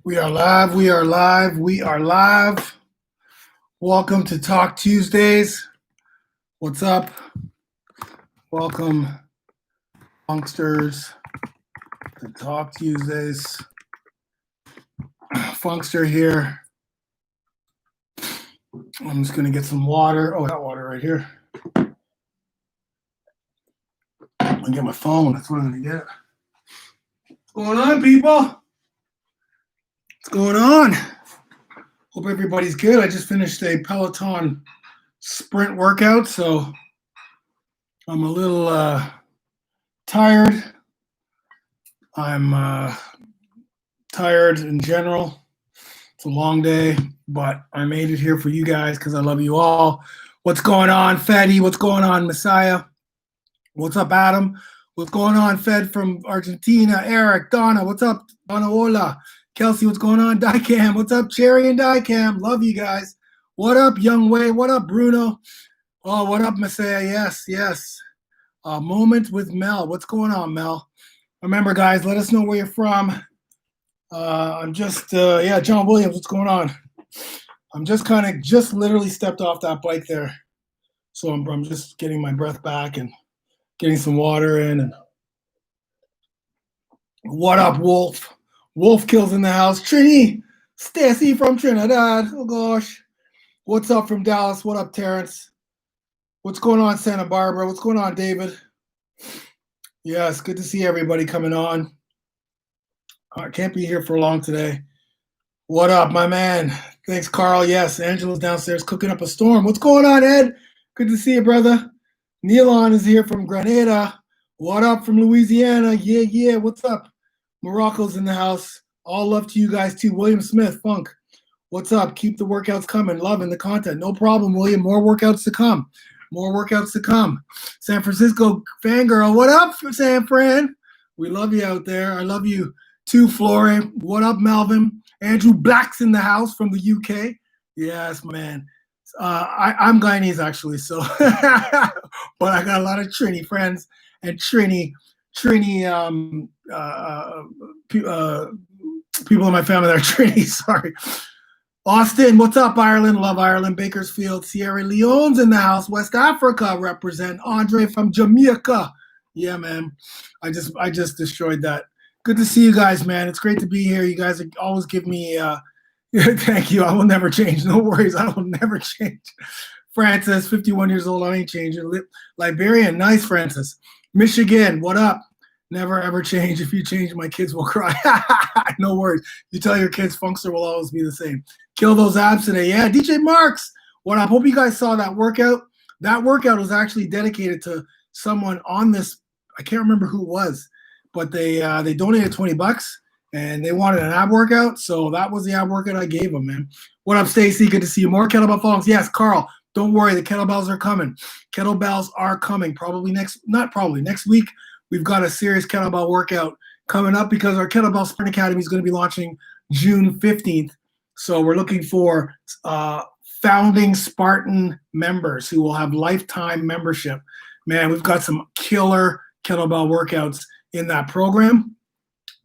We are live. We are live. We are live. Welcome to Talk Tuesdays. What's up? Welcome, Funksters, to Talk Tuesdays. Funkster here. I'm just going to get some water. Oh, I got water right here. I'll get my phone. That's what I'm going to get. What's going on, people? What's going on? Hope everybody's good. I just finished a Peloton sprint workout, so I'm a little tired. I'm tired in general. It's a long day, but I made it here for you guys because I love you all. What's going on, Fetty? What's going on, Messiah? What's up, Adam? What's going on, Fed from Argentina? Eric, Donna, what's up? Donna Ola. Kelsey, what's going on? Dicam, what's up? Cherry and Dicam, love you guys. What up, Young Way? What up, Bruno? Oh, what up, Messiah? Yes. Moment with Mel. What's going on, Mel? Remember, guys, let us know where you're from. I'm just, John Williams, what's going on? I'm just literally stepped off that bike there. So I'm just getting my breath back and getting some water in. And what up, Wolf? Wolf Kills in the house. Trini, Stacy from Trinidad. Oh, gosh. What's up from Dallas? What up, Terrence? What's going on, Santa Barbara? What's going on, David? Yes, good to see everybody coming on. I can't be here for long today. What up, my man? Thanks, Carl. Yes, Angela's downstairs cooking up a storm. What's going on, Ed? Good to see you, brother. Neilon is here from Grenada. What up from Louisiana? Yeah. What's up? Morocco's in the house. All love to you guys, too. William Smith, Funk. What's up? Keep the workouts coming. Loving the content. No problem, William. More workouts to come. San Francisco fangirl. What up, San Fran? We love you out there. I love you too, Flore. What up, Melvin? Andrew Black's in the house from the UK. Yes, man. I'm Guyanese, actually, so but I got a lot of Trini friends and Trini people in my family that are Trini. Sorry. Austin, what's up, Ireland? Love Ireland. Bakersfield, Sierra Leone's in the house. West Africa represent. Andre from Jamaica. Yeah, man. I just destroyed that. Good to see you guys, man. It's great to be here. You guys always give me thank you. I will never change. No worries. I will never change. Francis, 51 years old. I ain't changing. Liberian, nice, Francis. Michigan, what up? Never, ever change. If you change, my kids will cry. No worries. You tell your kids Funkster will always be the same. Kill those abs today. Yeah, DJ Marks, what up? Hope you guys saw that workout. That workout was actually dedicated to someone on this. I can't remember who it was, but they donated $20 and they wanted an ab workout. So that was the ab workout I gave them, man. What up, Stacy? Good to see you. More kettlebell thongs. Yes, Carl. Don't worry. The kettlebells are coming. Kettlebells are coming. Next week. We've got a serious kettlebell workout coming up because our Kettlebell Sprint Academy is going to be launching June 15th. So we're looking for founding Spartan members who will have lifetime membership. Man, we've got some killer kettlebell workouts in that program.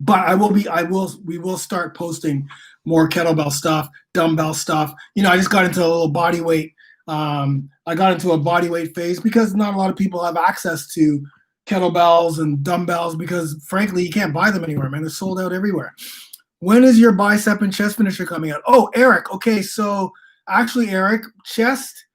But we will start posting more kettlebell stuff, dumbbell stuff. I just got into a little body weight. I got into a body weight phase because not a lot of people have access to kettlebells and dumbbells because, frankly, you can't buy them anywhere, man. They're sold out everywhere. When is your bicep and chest finisher coming out? Oh, Eric. Okay, so actually, Eric, chest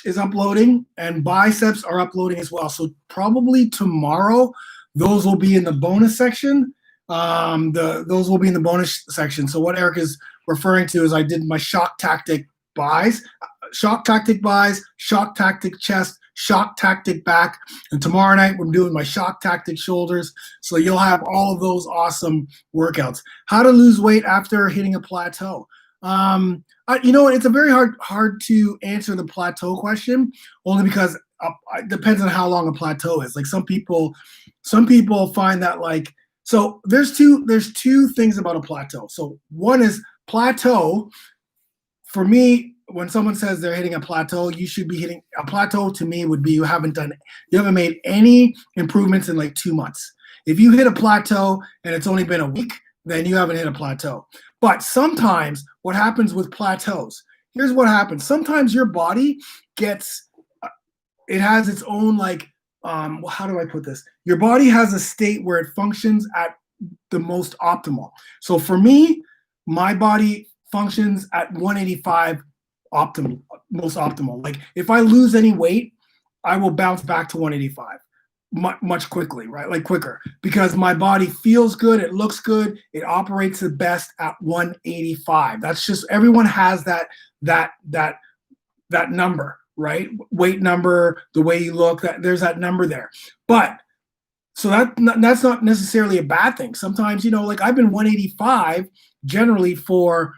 is uploading and biceps are uploading as well. So probably tomorrow, those will be in the bonus section. Those will be in the bonus section. So what Eric is referring to is I did my shock tactic buys, shock tactic chest, shock tactic back, and tomorrow night we're doing my shock tactic shoulders. So you'll have all of those awesome workouts. How to lose weight after hitting a plateau. It's a very hard to answer the plateau question, only because it depends on how long a plateau is. Like some people find that so there's two things about a plateau. So one is plateau. For me, when someone says they're hitting a plateau, you should be hitting a plateau. To me, would be you haven't made any improvements in 2 months. If you hit a plateau and it's only been a week, then you haven't hit a plateau. But sometimes what happens with plateaus, here's what happens. Sometimes your body gets, it has its own like, how do I put this? Your body has a state where it functions at the most optimal. So for me, my body functions at 185 optimal, most optimal. Like if I lose any weight, I will bounce back to 185 much quickly, right? Like quicker, because my body feels good, it looks good, it operates the best at 185. That's just, everyone has that number, right? Weight number, the way you look, that there's that number there. But so that's not necessarily a bad thing. Sometimes, you know, like I've been 185 generally for,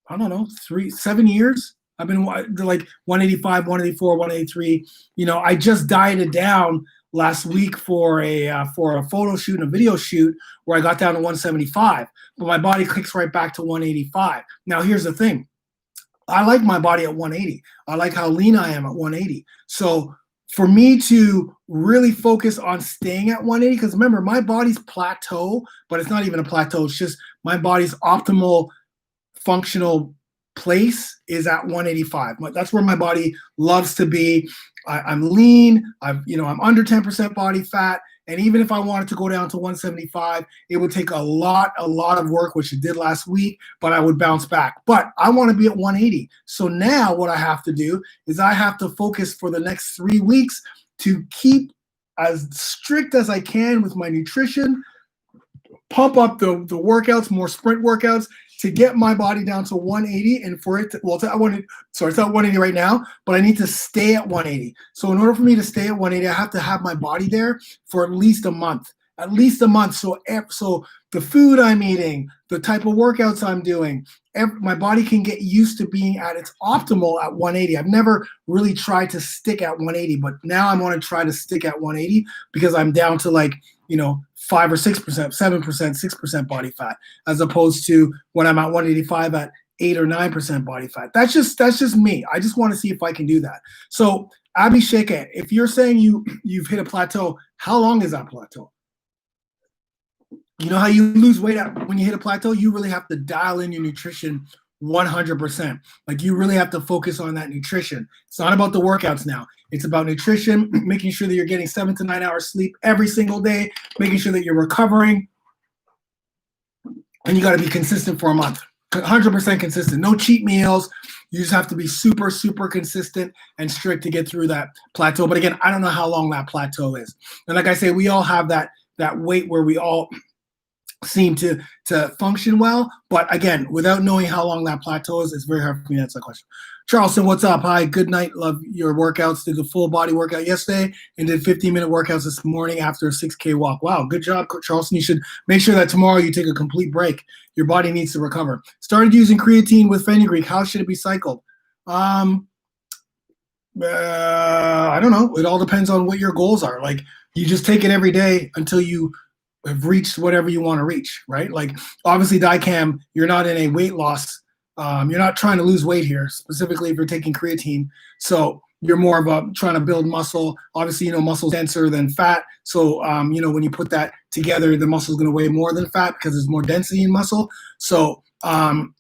I don't know, 7 years. I've been like 185, 184, 183. You know, I just dieted down last week for a photo shoot and a video shoot where I got down to 175, but my body clicks right back to 185. Now, here's the thing. I like my body at 180. I like how lean I am at 180. So for me to really focus on staying at 180, because remember, my body's plateau, but it's not even a plateau. It's just my body's optimal functional place is at 185. That's where my body loves to be. I'm lean. I'm under 10% body fat. And even if I wanted to go down to 175, it would take a lot of work, which it did last week, but I would bounce back. But I want to be at 180. So now what I have to do is I have to focus for the next 3 weeks to keep as strict as I can with my nutrition, pump up the workouts, more sprint workouts, to get my body down to 180, and for it to, well, it's at 180 right now, but I need to stay at 180. So in order for me to stay at 180, I have to have my body there for at least a month. So the food I'm eating, the type of workouts I'm doing, my body can get used to being at its optimal at 180. I've never really tried to stick at 180, but now I want to try to stick at 180 because I'm down to like, 5 or 6%, 7%, 6% body fat, as opposed to when I'm at 185 at 8 or 9% body fat. That's just me. I just want to see if I can do that. So Abby Sheke, if you're saying you've hit a plateau, how long is that plateau? You know how you lose weight when you hit a plateau? You really have to dial in your nutrition 100%. Like you really have to focus on that nutrition. It's not about the workouts now. It's about nutrition, making sure that you're getting 7 to 9 hours sleep every single day, making sure that you're recovering. And you got to be consistent for a month, 100% consistent. No cheat meals. You just have to be super, super consistent and strict to get through that plateau. But again, I don't know how long that plateau is. And like I say, we all have that weight where we all seem to function well. But again, without knowing how long that plateau is, it's very hard for me to answer that question. Charleston, what's up? Hi, good night. Love your workouts. Did the full body workout yesterday and did 15-minute workouts this morning after a 6K walk. Wow, good job, Charleston. You should make sure that tomorrow you take a complete break. Your body needs to recover. Started using creatine with Fenugreek. How should it be cycled? I don't know. It all depends on what your goals are. Like, you just take it every day until you have reached whatever you want to reach, right? Like, obviously, Dicam, you're not in a weight loss. You're not trying to lose weight here, specifically if you're taking creatine. So you're more of a trying to build muscle. Obviously, muscle's denser than fat. So, when you put that together, the muscle's going to weigh more than fat because there's more density in muscle. So, so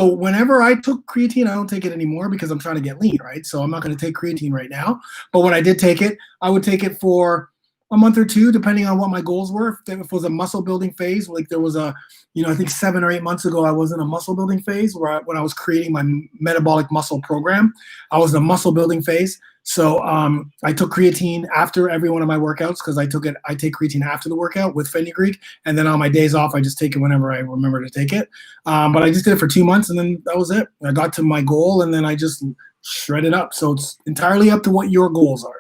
whenever I took creatine, I don't take it anymore because I'm trying to get lean, right? So I'm not going to take creatine right now. But when I did take it, I would take it for a month or two, depending on what my goals were. If it was a muscle building phase, like there was I think 7 or 8 months ago, I was in a muscle building phase when I was creating my metabolic muscle program. I was in a muscle building phase. So I took creatine after every one of my workouts because I take creatine after the workout with Fenugreek. And then on my days off, I just take it whenever I remember to take it. But I just did it for 2 months and then that was it. I got to my goal and then I just shredded up. So it's entirely up to what your goals are.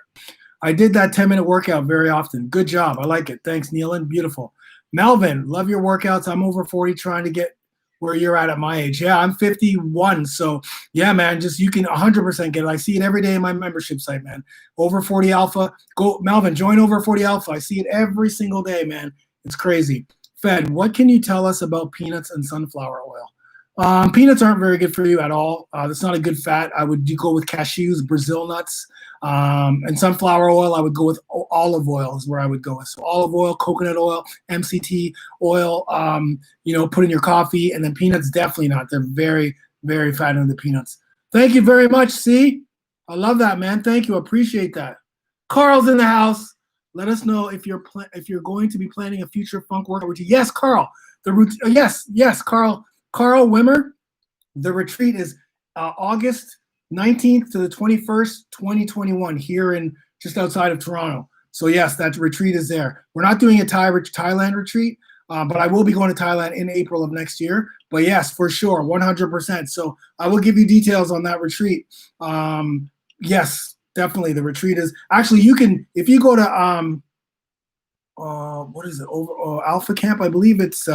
I did that 10-minute workout very often. Good job. I like it. Thanks, Neelan. Beautiful. Melvin, love your workouts. I'm over 40 trying to get where you're at my age. Yeah, I'm 51. So, yeah, man, you can 100% get it. I see it every day in my membership site, man. Over 40 Alpha. Go, Melvin, join Over 40 Alpha. I see it every single day, man. It's crazy. Fed, what can you tell us about peanuts and sunflower oil? Peanuts aren't very good for you at all. That's not a good fat. I would go with cashews, Brazil nuts, and sunflower oil. I would go with olive oil is where I would go with. So olive oil, coconut oil, MCT oil, put in your coffee. And then peanuts, definitely not. They're very, very fat in the peanuts. Thank you very much, C. I love that, man. Thank you. Appreciate that. Carl's in the house. Let us know if you're going to be planning a future funk workout routine. Yes, Carl. The routine. Yes, Carl. Carl Wimmer, the retreat is August 19th to the 21st, 2021, here in just outside of Toronto. So yes, that retreat is there. We're not doing a Thailand retreat, but I will be going to Thailand in April of next year. But yes, for sure, 100%. So I will give you details on that retreat. Yes, definitely. The retreat is actually, you can, if you go to what is it, over Alpha Camp, I believe it's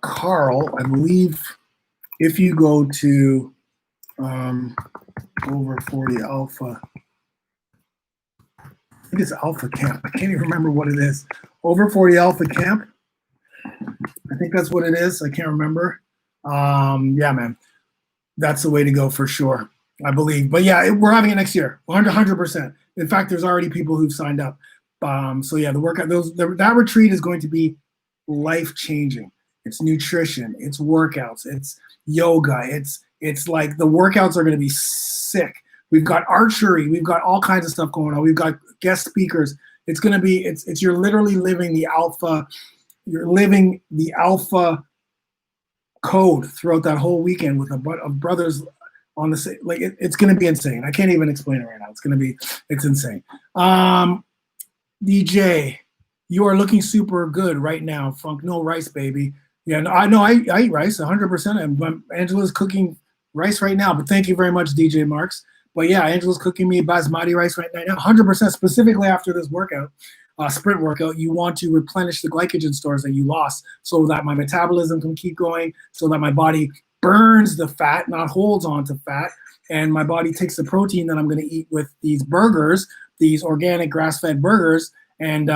Carl, I believe if you go to over 40 Alpha, I think it's Alpha Camp. I can't even remember what it is. Over 40 Alpha Camp. I think that's what it is. I can't remember. Yeah, man. That's the way to go for sure, I believe. But yeah, we're having it next year, 100%. In fact, there's already people who've signed up. So yeah, the workout, that retreat is going to be life-changing. It's nutrition, it's workouts, it's yoga, it's like the workouts are going to be sick. We've got archery, we've got all kinds of stuff going on. We've got guest speakers. It's going to be, it's you're literally living the alpha, code throughout that whole weekend with a bunch of brothers on the same, like it's going to be insane. I can't even explain it right now. It's insane. DJ, you are looking super good right now, Funk. No rice, baby. Yeah, no, I know I eat rice 100%. Angela's cooking rice right now, but thank you very much, DJ Marks. But yeah, Angela's cooking me basmati rice right now, 100%. Specifically after this workout, sprint workout, you want to replenish the glycogen stores that you lost so that my metabolism can keep going, so that my body burns the fat, not holds on to fat, and my body takes the protein that I'm going to eat with these burgers, these organic grass-fed burgers, and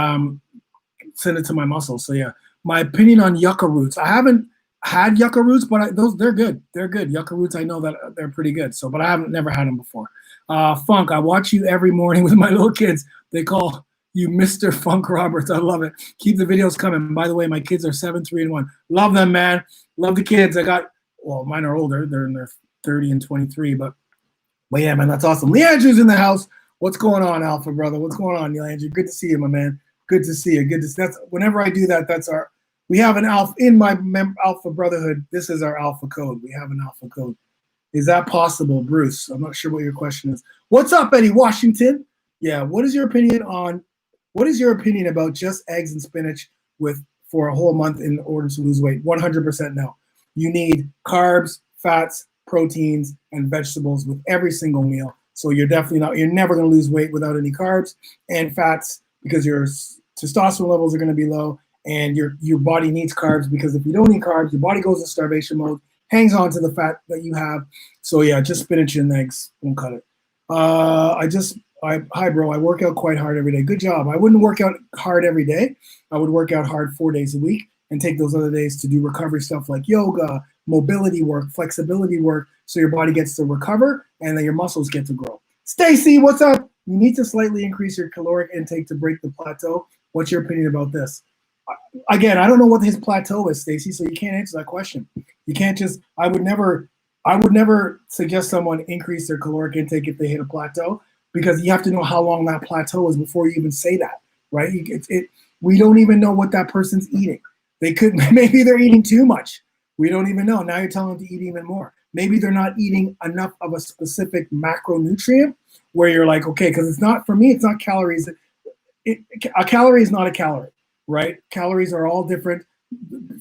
send it to my muscles. So yeah. My opinion on yucca roots. I haven't had yucca roots, but they're good. They're good. Yucca roots, I know that they're pretty good. So, but I haven't never had them before. Funk, I watch you every morning with my little kids. They call you Mr. Funk Roberts. I love it. Keep the videos coming. By the way, my kids are 7, 3, and 1. Love them, man. Love the kids. Mine are older. They're in their 30 and 23. But yeah, man, that's awesome. Leandre's in the house. What's going on, Alpha brother? What's going on, Leandre? Good to see you, my man. Good to see you. That's whenever I do that. We have an alpha in my alpha brotherhood. This is our alpha code. We have an alpha code. Is that possible, Bruce? I'm not sure what your question is. What's up, Eddie Washington? Yeah. What is your opinion about just eggs and spinach for a whole month in order to lose weight? 100% no. You need carbs, fats, proteins, and vegetables with every single meal. So you're never going to lose weight without any carbs and fats, because your testosterone levels are going to be low, and your body needs carbs, because if you don't eat carbs, your body goes in starvation mode, hangs on to the fat that you have. So yeah, just spinach and eggs won't cut it. Hi bro, I work out quite hard every day. Good job. I wouldn't work out hard every day. I would work out hard 4 days a week and take those other days to do recovery stuff like yoga, mobility work, flexibility work, so your body gets to recover and then your muscles get to grow. Stacy, what's up? You need to slightly increase your caloric intake to break the plateau. What's your opinion about this? Again, I don't know what his plateau is, Stacy, so you can't answer that question. You can't just, I would never suggest someone increase their caloric intake if they hit a plateau, because you have to know how long that plateau is before you even say that, right? We don't even know what that person's eating. Maybe they're eating too much. We don't even know. Now you're telling them to eat even more. Maybe they're not eating enough of a specific macronutrient where you're like, okay, because it's not calories. A calorie is not a calorie, right? Calories are all different.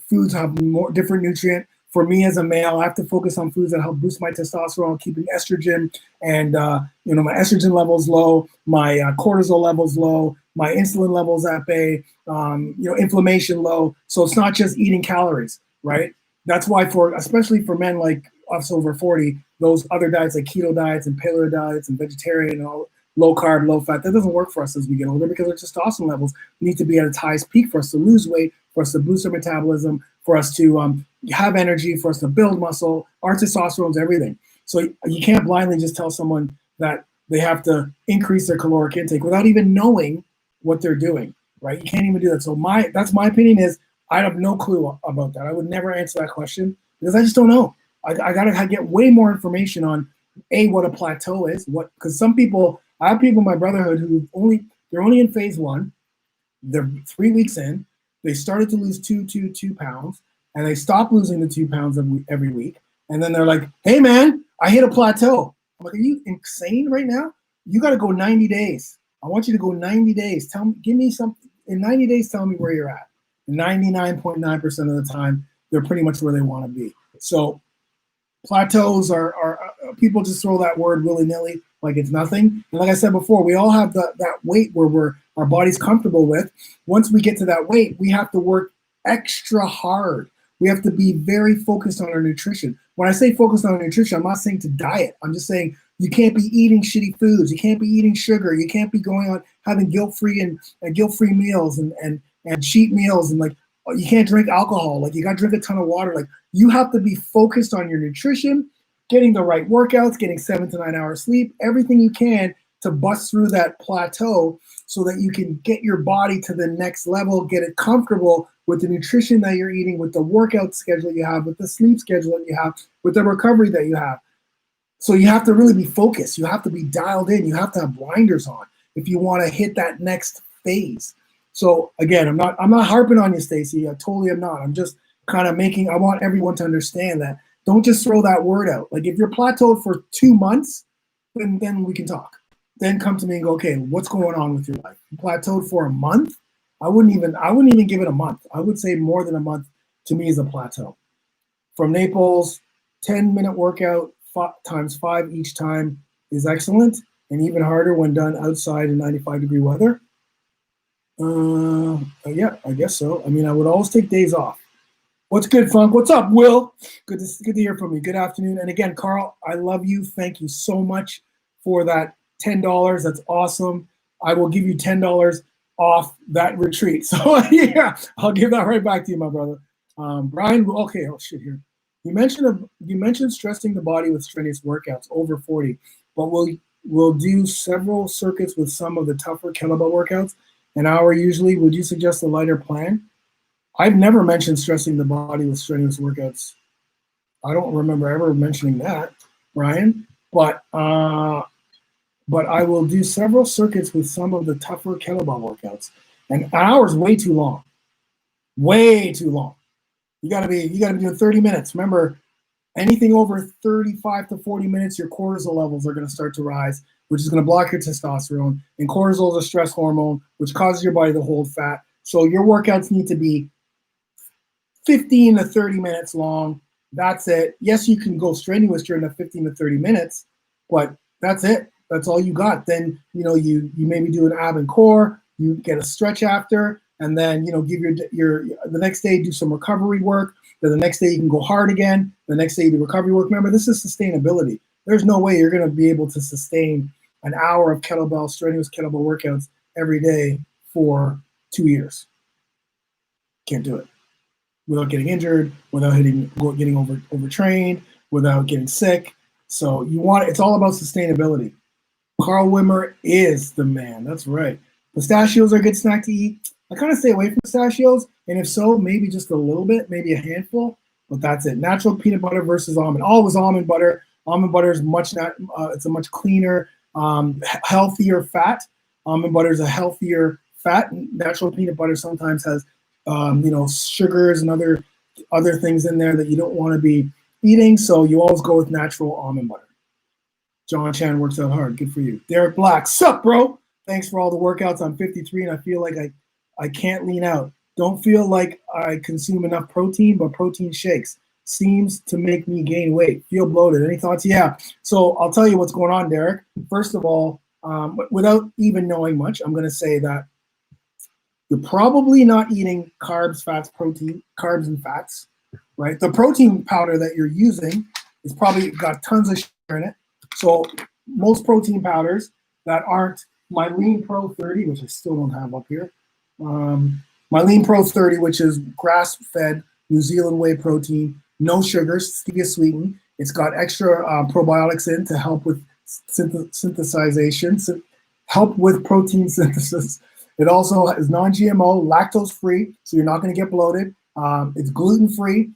Foods have more different nutrient. For me as a male, I have to focus on foods that help boost my testosterone, keeping estrogen and my estrogen levels low, my cortisol levels low, my insulin levels at bay, inflammation low. So it's not just eating calories, right? That's why especially for men like us over 40, those other diets like keto diets and paleo diets and vegetarian and all low carb, low fat, that doesn't work for us as we get older, because our testosterone levels need to be at its highest peak for us to lose weight, for us to boost our metabolism, for us to have energy, for us to build muscle. Our testosterone's everything. So you can't blindly just tell someone that they have to increase their caloric intake without even knowing what they're doing, right? You can't even do that. So that's my opinion is I have no clue about that. I would never answer that question because I just don't know. I gotta get way more information on what a plateau is, because some people, I have people in my brotherhood who they're only in phase 1. They're 3 weeks in. They started to lose 2 pounds, and they stop losing the 2 pounds every week. And then they're like, "Hey, man, I hit a plateau." I'm like, "Are you insane right now? You got to go 90 days. I want you to go 90 days. Give me something in 90 days. Tell me where you're at." 99.9% of the time, they're pretty much where they want to be. So plateaus are people just throw that word willy-nilly like it's nothing. And like I said before, we all have that weight where our body's comfortable with. Once we get to that weight, we have to work extra hard. We have to be very focused on our nutrition. When I say focused on our nutrition, I'm not saying to diet. I'm just saying you can't be eating shitty foods. You can't be eating sugar. You can't be going on having guilt-free meals and cheat meals, and like you can't drink alcohol. Like you got to drink a ton of water. Like you have to be focused on your nutrition, getting the right workouts, getting 7 to 9 hours sleep, everything you can to bust through that plateau so that you can get your body to the next level, get it comfortable with the nutrition that you're eating, with the workout schedule you have, with the sleep schedule that you have, with the recovery that you have. So you have to really be focused. You have to be dialed in. You have to have blinders on if you want to hit that next phase. So again, I'm not harping on you, Stacy. I totally am not. I'm just kind of I want everyone to understand that. Don't just throw that word out. Like if you're plateaued for 2 months, then we can talk. Then come to me and go, okay, what's going on with your life? You plateaued for a month? I wouldn't even give it a month. I would say more than a month to me is a plateau. From Naples, 10-minute workout times 5 each time is excellent, and even harder when done outside in 95-degree weather. Yeah, I guess so. I mean, I would always take days off. What's good, Funk? What's up, Will? Good to hear from you. Good afternoon. And again, Carl, I love you. Thank you so much for that $10. That's awesome. I will give you $10 off that retreat. So yeah, I'll give that right back to you, my brother. Brian, okay, oh shit here. You mentioned stressing the body with strenuous workouts over 40, but we'll do several circuits with some of the tougher kettlebell workouts, an hour usually. Would you suggest a lighter plan? I've never mentioned stressing the body with strenuous workouts. I don't remember ever mentioning that, Brian. But I will do several circuits with some of the tougher kettlebell workouts. And an hour is way too long. Way too long. You gotta be doing 30 minutes. Remember, anything over 35 to 40 minutes, your cortisol levels are gonna start to rise, which is gonna block your testosterone. And cortisol is a stress hormone, which causes your body to hold fat. So your workouts need to be 15 to 30 minutes long. That's it. Yes, you can go strenuous during the 15 to 30 minutes, but that's it. That's all you got. Then, you maybe do an ab and core, you get a stretch after, and then, give your the next day, do some recovery work. Then the next day you can go hard again. The next day you do recovery work. Remember, this is sustainability. There's no way you're going to be able to sustain an hour of strenuous kettlebell workouts every day for 2 years. Can't do it. Without getting injured, without getting overtrained, without getting sick. So it's all about sustainability. Carl Wimmer is the man. That's right. Pistachios are a good snack to eat. I kind of stay away from pistachios, and if so, maybe just a little bit, maybe a handful, but that's it. Natural peanut butter versus almond. Always almond butter. Almond butter is it's a much cleaner, healthier fat. Almond butter is a healthier fat. Natural peanut butter sometimes has sugars and other things in there that you don't want to be eating. So you always go with natural almond butter. John Chan works out hard. Good for you. Derek Black, sup, bro? Thanks for all the workouts. I'm 53 and I feel like I can't lean out. Don't feel like I consume enough protein, but protein shakes seems to make me gain weight. Feel bloated. Any thoughts? Yeah. So I'll tell you what's going on, Derek. First of all, without even knowing much, I'm going to say that you're probably not eating carbs, and fats, right? The protein powder that you're using is probably got tons of sugar in it. So most protein powders that aren't my Lean Pro 30, which I still don't have up here, my Lean Pro 30, which is grass-fed New Zealand whey protein, no sugars, stevia sweetened. It's got extra probiotics in to help with synthesization, help with protein synthesis. It also is non-GMO, lactose-free, so you're not going to get bloated. It's gluten-free,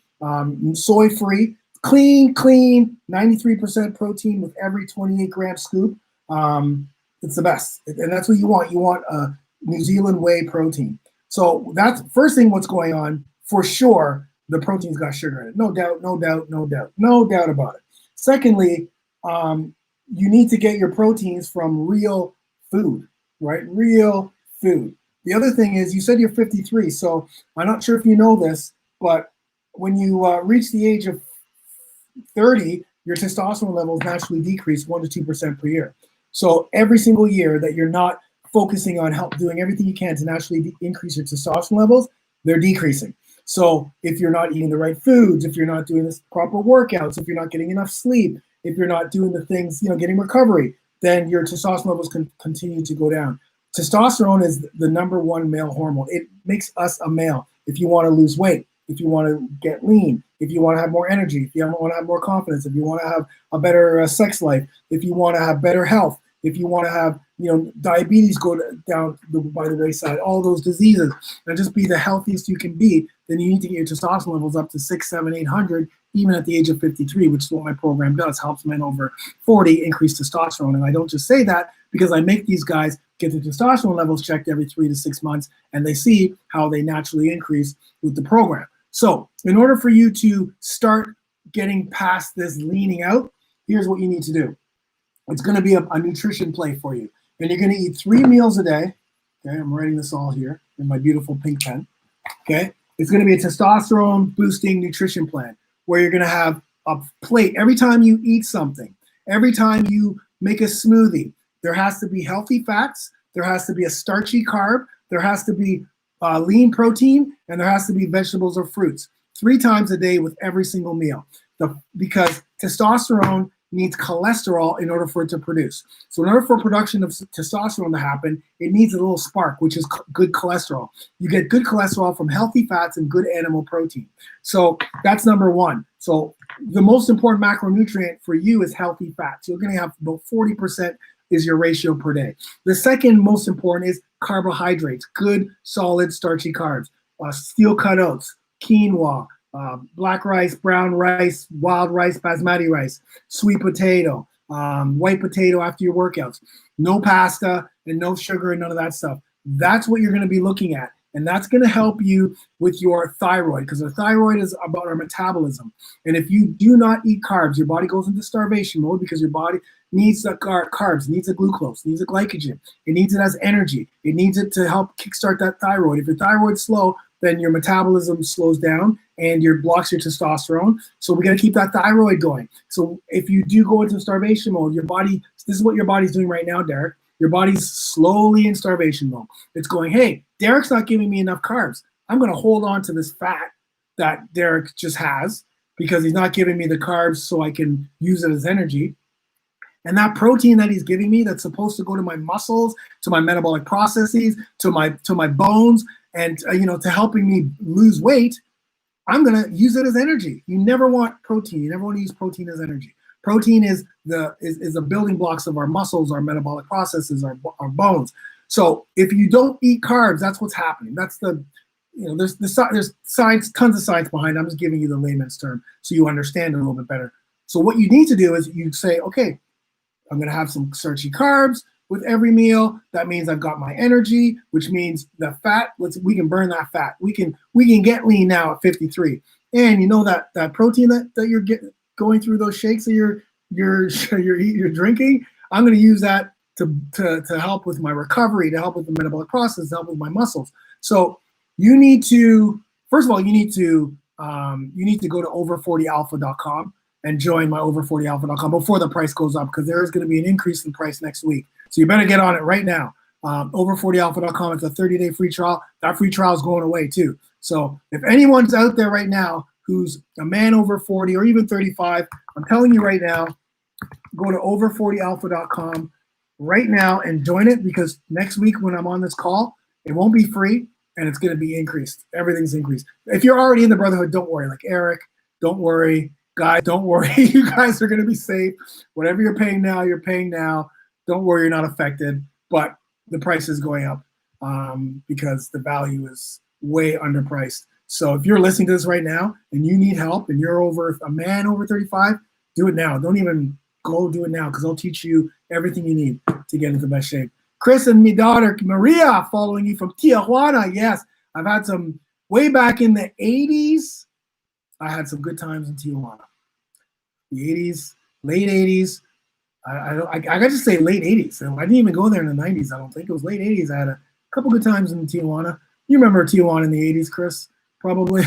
soy-free, clean, 93% protein with every 28-gram scoop. It's the best, and that's what you want. You want a New Zealand whey protein. So that's first thing what's going on. For sure, the protein's got sugar in it. No doubt about it. Secondly, you need to get your proteins from real food, right? Real food. The other thing is, you said you're 53, so I'm not sure if you know this, but when you reach the age of 30, your testosterone levels naturally decrease 1 to 2% per year. So every single year that you're not focusing on doing everything you can to naturally increase your testosterone levels, they're decreasing. So if you're not eating the right foods, if you're not doing the proper workouts, if you're not getting enough sleep, if you're not doing the things, getting recovery, then your testosterone levels can continue to go down. Testosterone is the number one male hormone. It makes us a male. If you want to lose weight, if you want to get lean, if you want to have more energy, if you want to have more confidence, if you want to have a better sex life, if you want to have better health, if you want to have, diabetes go down by the wayside, all those diseases, and just be the healthiest you can be, then you need to get your testosterone levels up to 6, 7, 800, even at the age of 53, which is what my program does, helps men over 40 increase testosterone. And I don't just say that because I make these guys get their testosterone levels checked every 3 to 6 months, and they see how they naturally increase with the program. So in order for you to start getting past this leaning out, here's what you need to do. It's going to be a nutrition play for you. And you're going to eat 3 meals a day. Okay, I'm writing this all here in my beautiful pink pen. Okay, it's going to be a testosterone boosting nutrition plan where you're going to have a plate every time you eat something, every time you make a smoothie. There has to be healthy fats, there has to be a starchy carb, there has to be lean protein, and there has to be vegetables or fruits 3 times a day with every single meal. Because testosterone needs cholesterol in order for it to produce. So in order for production of testosterone to happen, it needs a little spark, which is good cholesterol. You get good cholesterol from healthy fats and good animal protein. So that's number one. So the most important macronutrient for you is healthy fats. You're going to have about 40% is your ratio per day. The second most important is carbohydrates, good, solid, starchy carbs, steel cut oats, quinoa, black rice, brown rice, wild rice, basmati rice, sweet potato, white potato after your workouts, no pasta and no sugar and none of that stuff. That's what you're going to be looking at. And that's going to help you with your thyroid, because the thyroid is about our metabolism. And if you do not eat carbs, your body goes into starvation mode because your body needs the carbs, needs the glucose, needs the glycogen. It needs it as energy. It needs it to help kickstart that thyroid. If your thyroid's slow, then your metabolism slows down and blocks your testosterone. So we got to keep that thyroid going. So if you do go into starvation mode, your body, this is what your body's doing right now, Derek. Your body's slowly in starvation mode. It's going, hey, Derek's not giving me enough carbs. I'm going to hold on to this fat that Derek just has because he's not giving me the carbs so I can use it as energy. And that protein that he's giving me that's supposed to go to my muscles, to my metabolic processes, to my bones, and to helping me lose weight, I'm going to use it as energy. You never want protein. You never want to use protein as energy. Protein is the building blocks of our muscles, our metabolic processes, our bones. So if you don't eat carbs, that's what's happening. That's there's science, tons of science behind it. I'm just giving you the layman's term so you understand it a little bit better. So what you need to do is you say, okay, I'm going to have some starchy carbs with every meal. That means I've got my energy, which means the fat. We can burn that fat. We can get lean now at 53. And you know that protein that you're going through those shakes that you're drinking. I'm going to use that to help with my recovery, to help with the metabolic process, to help with my muscles. So you need to, first of all, you need to go to over40alpha.com and join my over40alpha.com before the price goes up, because there is going to be an increase in price next week. So you better get on it right now. Over40alpha.com. It's a 30-day free trial. That free trial is going away too. So if anyone's out there right now who's a man over 40 or even 35, I'm telling you right now, go to over40alpha.com right now and join it, because next week when I'm on this call, it won't be free. and it's going to be increased. Everything's increased. If you're already in the brotherhood, don't worry. Like Eric, don't worry. Guys, don't worry. You guys are going to be safe. Whatever you're paying now, you're paying now. Don't worry, you're not affected. But the price is going up because the value is way underpriced. So if you're listening to this right now and you need help and you're a man over 35, do it now. Don't even go do it now because I'll teach you everything you need to get into best shape. Chris and my daughter Maria following you from Tijuana. Yes, I've had some way back in the 80s. I had some good times in Tijuana. The 80s, late 80s. I got to say late 80s. So I didn't even go there in the 90s. I don't think it was late 80s. I had a couple good times in Tijuana. You remember Tijuana in the 80s, Chris? Probably.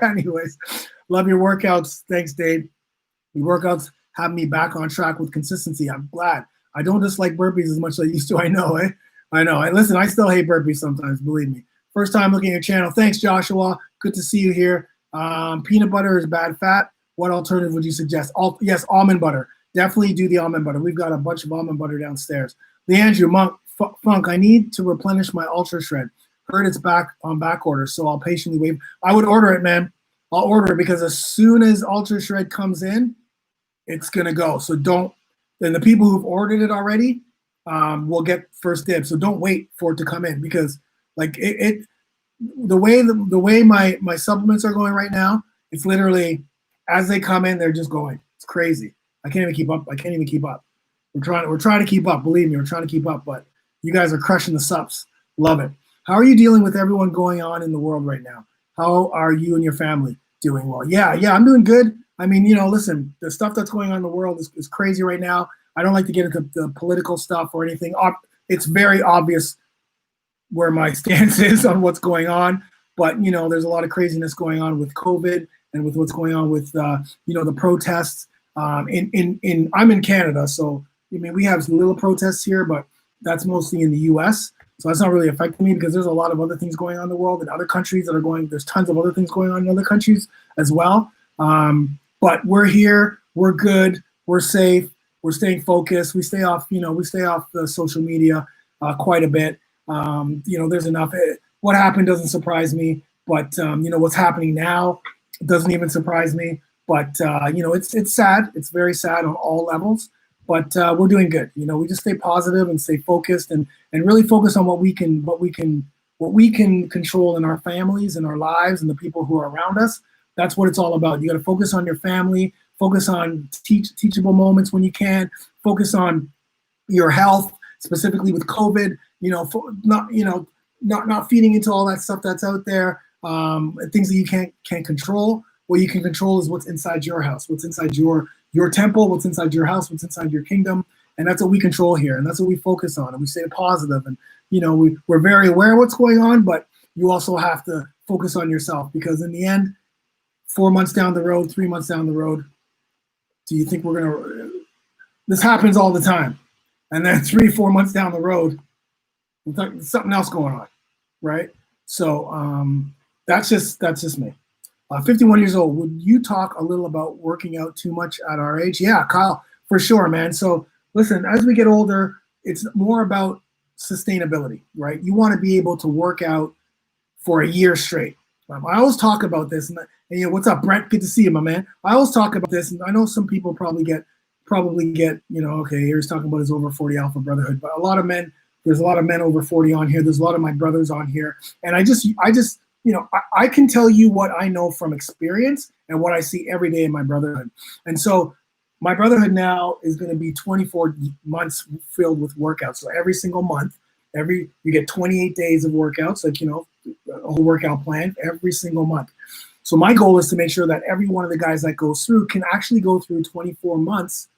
Anyways, love your workouts. Thanks, Dave. Your workouts have me back on track with consistency. I'm glad. I don't dislike burpees as much as I used to. I know, eh? I know. And listen, I still hate burpees sometimes, believe me. First time looking at your channel. Thanks, Joshua. Good to see you here. Peanut butter is bad fat. What alternative would you suggest? Yes, almond butter. Definitely do the almond butter. We've got a bunch of almond butter downstairs. Leandrew, Funk, I need to replenish my Ultra Shred. Heard it's back on back order, so I'll patiently wait. I would order it, man. I'll order it because as soon as Ultra Shred comes in, it's going to go. So don't. Then the people who've ordered it already will get first dibs. So don't wait for it to come in because like the way my supplements are going right now, it's literally as they come in, they're just going. It's crazy. I can't even keep up. We're trying to keep up. Believe me, we're trying to keep up. But you guys are crushing the subs. Love it. How are you dealing with everyone going on in the world right now? How are you and your family doing? Well, yeah, I'm doing good. I mean, listen, the stuff that's going on in the world is crazy right now. I don't like to get into the political stuff or anything. It's very obvious where my stance is on what's going on. But, there's a lot of craziness going on with COVID and with what's going on with, the protests. I'm in Canada, so, we have little protests here, but that's mostly in the U.S., so that's not really affecting me because there's a lot of other things going on in the world and other countries that are going. There's tons of other things going on in other countries as well. But we're here. We're good. We're safe. We're staying focused. We stay off. We stay off the social media quite a bit. There's enough. What happened doesn't surprise me. But what's happening now doesn't even surprise me. But it's sad. It's very sad on all levels. But we're doing good. We just stay positive and stay focused and really focus on what we can control in our families and our lives and the people who are around us. That's what it's all about. You got to focus on your family, focus on teachable moments when you can, focus on your health, specifically with COVID. Not feeding into all that stuff that's out there, things that you can't control. What you can control is what's inside your house, what's inside your temple, what's inside your house, what's inside your kingdom. And that's what we control here. And that's what we focus on. And we stay positive. And, we're very aware of what's going on, but you also have to focus on yourself because in the end, 4 months down the road, 3 months down the road, do you think this happens all the time. And then 3-4 months down the road, something else going on. Right. So that's just me. 51 years old. Would you talk a little about working out too much at our age? Yeah, Kyle, for sure, man. So listen, as we get older, it's more about sustainability, right? You want to be able to work out for a year straight. I always talk about this, and what's up, Brent? Good to see you, my man. I always talk about this, and I know some people probably get, okay, here's talking about his over 40 Alpha Brotherhood, but there's a lot of men over 40 on here. There's a lot of my brothers on here, and I can tell you what I know from experience and what I see every day in my brotherhood. And so my brotherhood now is going to be 24 months filled with workouts. So every single month, you get 28 days of workouts, a whole workout plan every single month. So my goal is to make sure that every one of the guys that goes through can actually go through 24 months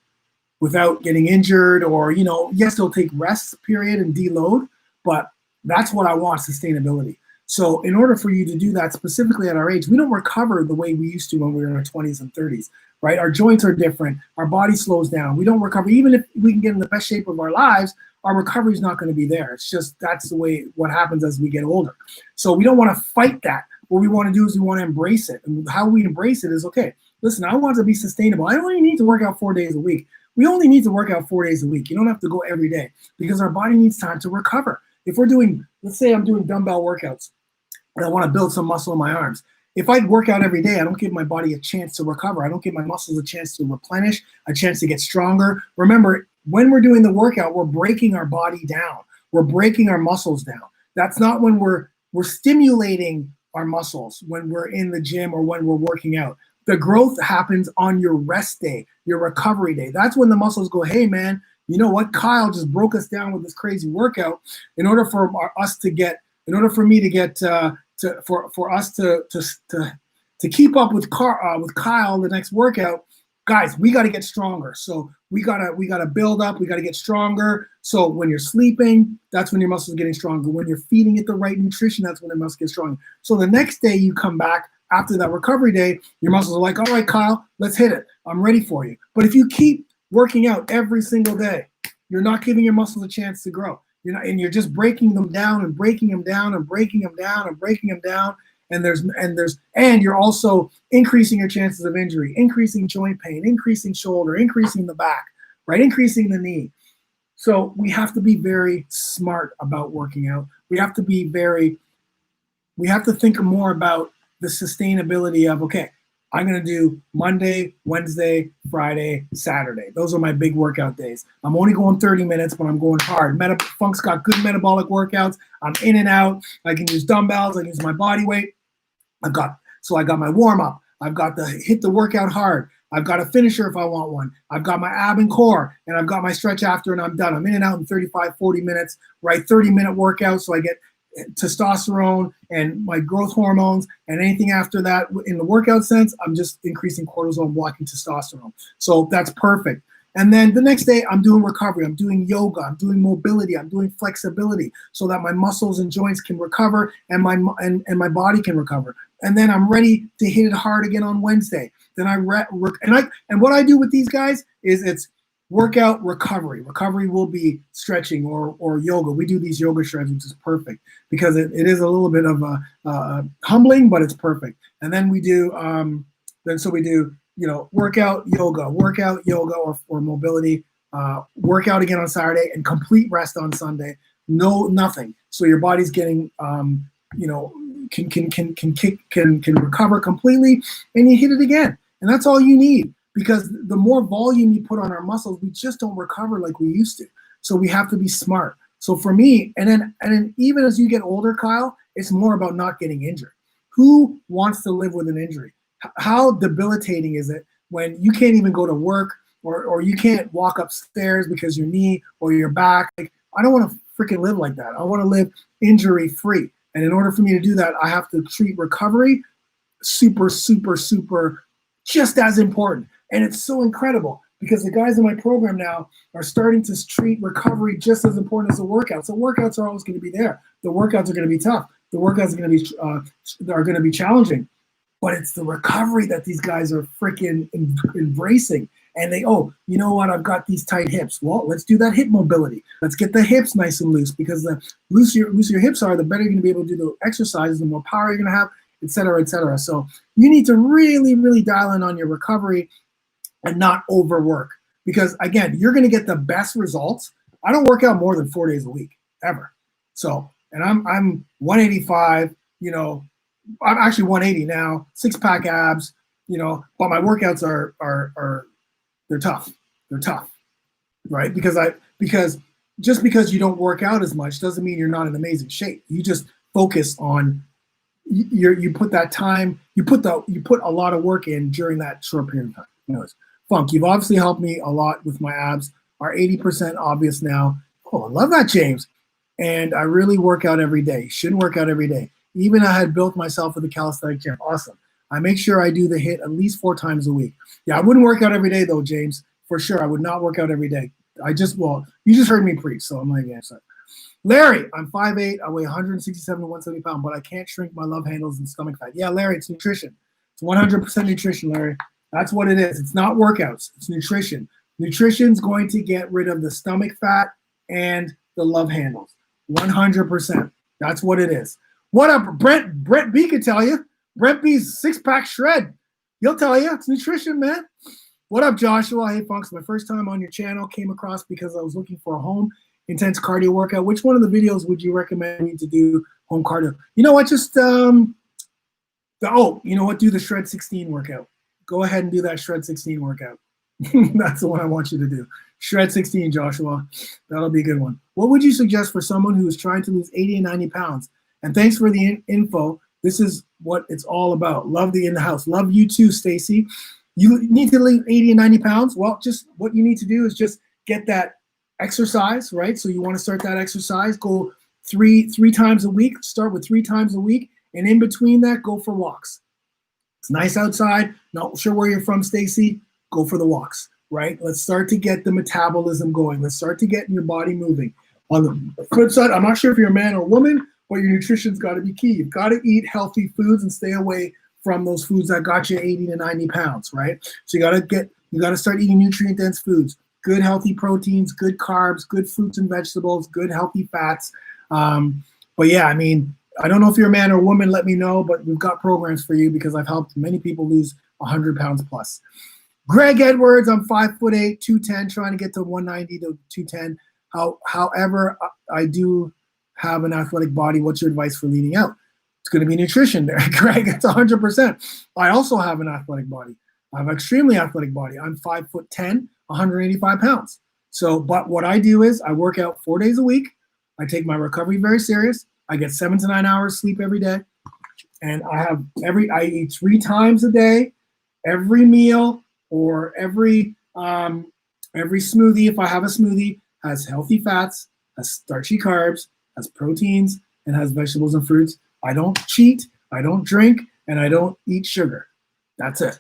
without getting injured or, yes, they'll take rest period and deload, but that's what I want, sustainability. So in order for you to do that specifically at our age, we don't recover the way we used to when we were in our 20s and 30s, right? Our joints are different. Our body slows down. We don't recover. Even if we can get in the best shape of our lives, our recovery is not going to be there. It's just that's the way what happens as we get older. So we don't want to fight that. What we want to do is we want to embrace it. And how we embrace it is, okay, listen, I want to be sustainable. I only need to work out 4 days a week. We only need to work out 4 days a week. You don't have to go every day because our body needs time to recover. If we're doing, let's say I'm doing dumbbell workouts and I want to build some muscle in my arms. If I work out every day, I don't give my body a chance to recover. I don't give my muscles a chance to replenish, a chance to get stronger. Remember, when we're doing the workout, we're breaking our body down. We're breaking our muscles down. That's not when we're stimulating our muscles when we're in the gym or when we're working out. The growth happens on your rest day, your recovery day. That's when the muscles go, hey, man, you know what? Kyle just broke us down with this crazy workout. In order for us to get, in order for me to get, for us to keep up with Kyle the next workout, guys, we got to get stronger. So we gotta build up. We got to get stronger. So when you're sleeping, that's when your muscles are getting stronger. When you're feeding it the right nutrition, that's when the muscles get stronger. So the next day you come back after that recovery day, your muscles are like, all right, Kyle, let's hit it. I'm ready for you. But if you keep working out every single day, you're not giving your muscles a chance to grow. And you're just breaking them down and breaking them down and breaking them down and breaking them down. And you're also increasing your chances of injury, increasing joint pain, increasing shoulder, increasing the back, right? Increasing the knee. So we have to be very smart about working out. We have to think more about the sustainability of, okay, I'm going to do Monday, Wednesday, Friday, Saturday. Those are my big workout days. I'm only going 30 minutes, but I'm going hard. Funk's got good metabolic workouts. I'm in and out. I can use dumbbells. I can use my body weight. I got my warm up. I've got the hit the workout hard. I've got a finisher if I want one. I've got my ab and core, and I've got my stretch after, and I'm done. I'm in and out in 35, 40 minutes, right? 30-minute workout, so I get testosterone and my growth hormones, and anything after that in the workout sense, I'm just increasing cortisol, blocking testosterone. So that's perfect. And then the next day, I'm doing recovery. I'm doing yoga. I'm doing mobility. I'm doing flexibility so that my muscles and joints can recover and my body can recover. And then I'm ready to hit it hard again on Wednesday. Then and what I do with these guys is it's workout recovery. Recovery will be stretching or yoga. We do these yoga shreds, which is perfect because it is a little bit of a humbling, but it's perfect. And then we do workout yoga or mobility, workout again on Saturday, and complete rest on Sunday. Nothing. So your body's getting can recover completely, and you hit it again. And that's all you need, because the more volume you put on our muscles, we just don't recover like we used to. So we have to be smart. So for me, and then even as you get older, Kyle, it's more about not getting injured. Who wants to live with an injury? How debilitating is it when you can't even go to work or you can't walk upstairs because your knee or your back? Like, I don't want to freaking live like that. I want to live injury free. And in order for me to do that, I have to treat recovery super, super, super just as important. And it's so incredible because the guys in my program now are starting to treat recovery just as important as the workouts. The workouts are always going to be there. The workouts are going to be tough. The workouts are going to be challenging. But it's the recovery that these guys are freaking embracing. And you know what? I've got these tight hips. Well, let's do that hip mobility. Let's get the hips nice and loose, because the looser your hips are, the better you're going to be able to do the exercises, the more power you're going to have, et cetera, et cetera. So you need to really, really dial in on your recovery and not overwork, because again, you're going to get the best results. I don't work out more than 4 days a week ever. So, and I'm 185, I'm actually 180 now, 6-pack abs, but my workouts they're tough. They're tough, right? Because just because you don't work out as much doesn't mean you're not in amazing shape. You just focus on you put that time, you put a lot of work in during that short period of time. Funk, you've obviously helped me a lot with my abs. Are 80% obvious now. Oh, I love that, James. And I really work out every day. Shouldn't work out every day. Even I had built myself with a calisthenic gym. Awesome. I make sure I do the hit at least 4 times a week. Yeah, I wouldn't work out every day though, James. For sure, I would not work out every day. You just heard me preach, so I'm not going to answer. Larry, I'm 5'8", I weigh 167 to 170 pounds, but I can't shrink my love handles and stomach fat. Yeah, Larry, it's nutrition. It's 100% nutrition, Larry. That's what it is. It's not workouts. It's nutrition. Nutrition's going to get rid of the stomach fat and the love handles. 100%. That's what it is. What up, Brent? Brent B can tell you. Brent B's 6-pack shred. He'll tell you. It's nutrition, man. What up, Joshua? Hey, Funks. My first time on your channel came across because I was looking for a home intense cardio workout. Which one of the videos would you recommend me to do home cardio. You know what? Just you know what? Do the Shred 16 workout. Go ahead and do that Shred 16 workout. That's the one I want you to do. Shred 16, Joshua. That'll be a good one. What would you suggest for someone who is trying to lose 80 and 90 pounds? And thanks for the info. This is what it's all about. Love the in the house. Love you too, Stacy. You need to lose 80 and 90 pounds. Well, just what you need to do is just get that exercise, right? So you want to start that exercise. Go three times a week. Start with 3 times a week. And in between that, go for walks. It's nice outside. Not sure where you're from, Stacy. Go for the walks, right? Let's start to get the metabolism going. Let's start to get your body moving. On the flip side, I'm not sure if you're a man or a woman, but your nutrition's got to be key. You've got to eat healthy foods and stay away from those foods that got you 80 to 90 pounds, right? So you got to start eating nutrient-dense foods, good healthy proteins, good carbs, good fruits and vegetables, good healthy fats. But yeah, I mean, I don't know if you're a man or a woman, let me know, but we've got programs for you because I've helped many people lose 100 pounds plus. Greg Edwards, I'm 5'8", 210, trying to get to 190 to 210. However, I do have an athletic body. What's your advice for leading out? It's going to be nutrition there, Greg. It's 100%. I also have an athletic body. I have an extremely athletic body. I'm 5'10", 185 pounds. So, but what I do is I work out 4 days a week. I take my recovery very serious. I get 7 to 9 hours sleep every day. And I eat 3 times a day, every meal, or every smoothie, if I have a smoothie, has healthy fats, has starchy carbs, has proteins, and has vegetables and fruits. I don't cheat, I don't drink, and I don't eat sugar. That's it.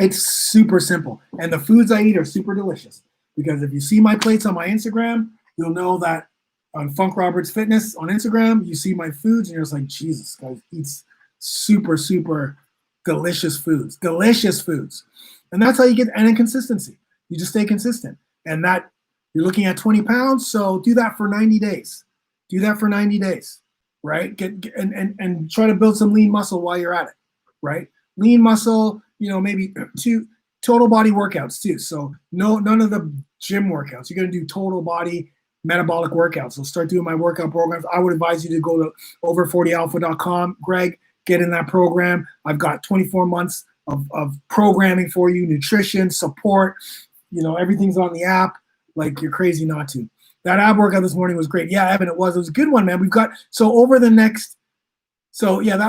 It's super simple. And the foods I eat are super delicious. Because if you see my plates on my Instagram, you'll know that on Funk Roberts Fitness on Instagram, you see my foods, and you're just like, Jesus, guy eats super, super delicious foods. Delicious foods. And that's how you get, and in consistency. You just stay consistent. And that, you're looking at 20 pounds, so do that for 90 days. Do that for 90 days, right? And try to build some lean muscle while you're at it, right? Lean muscle, maybe 2 total body workouts too. So none of the gym workouts. You're going to do total body metabolic workouts. So start doing my workout programs. I would advise you to go to over40alpha.com. Greg, get in that program. I've got 24 months of programming for you, nutrition, support, everything's on the app. Like you're crazy not to. That ab workout this morning was great. Yeah, Evan, it was a good one, man. That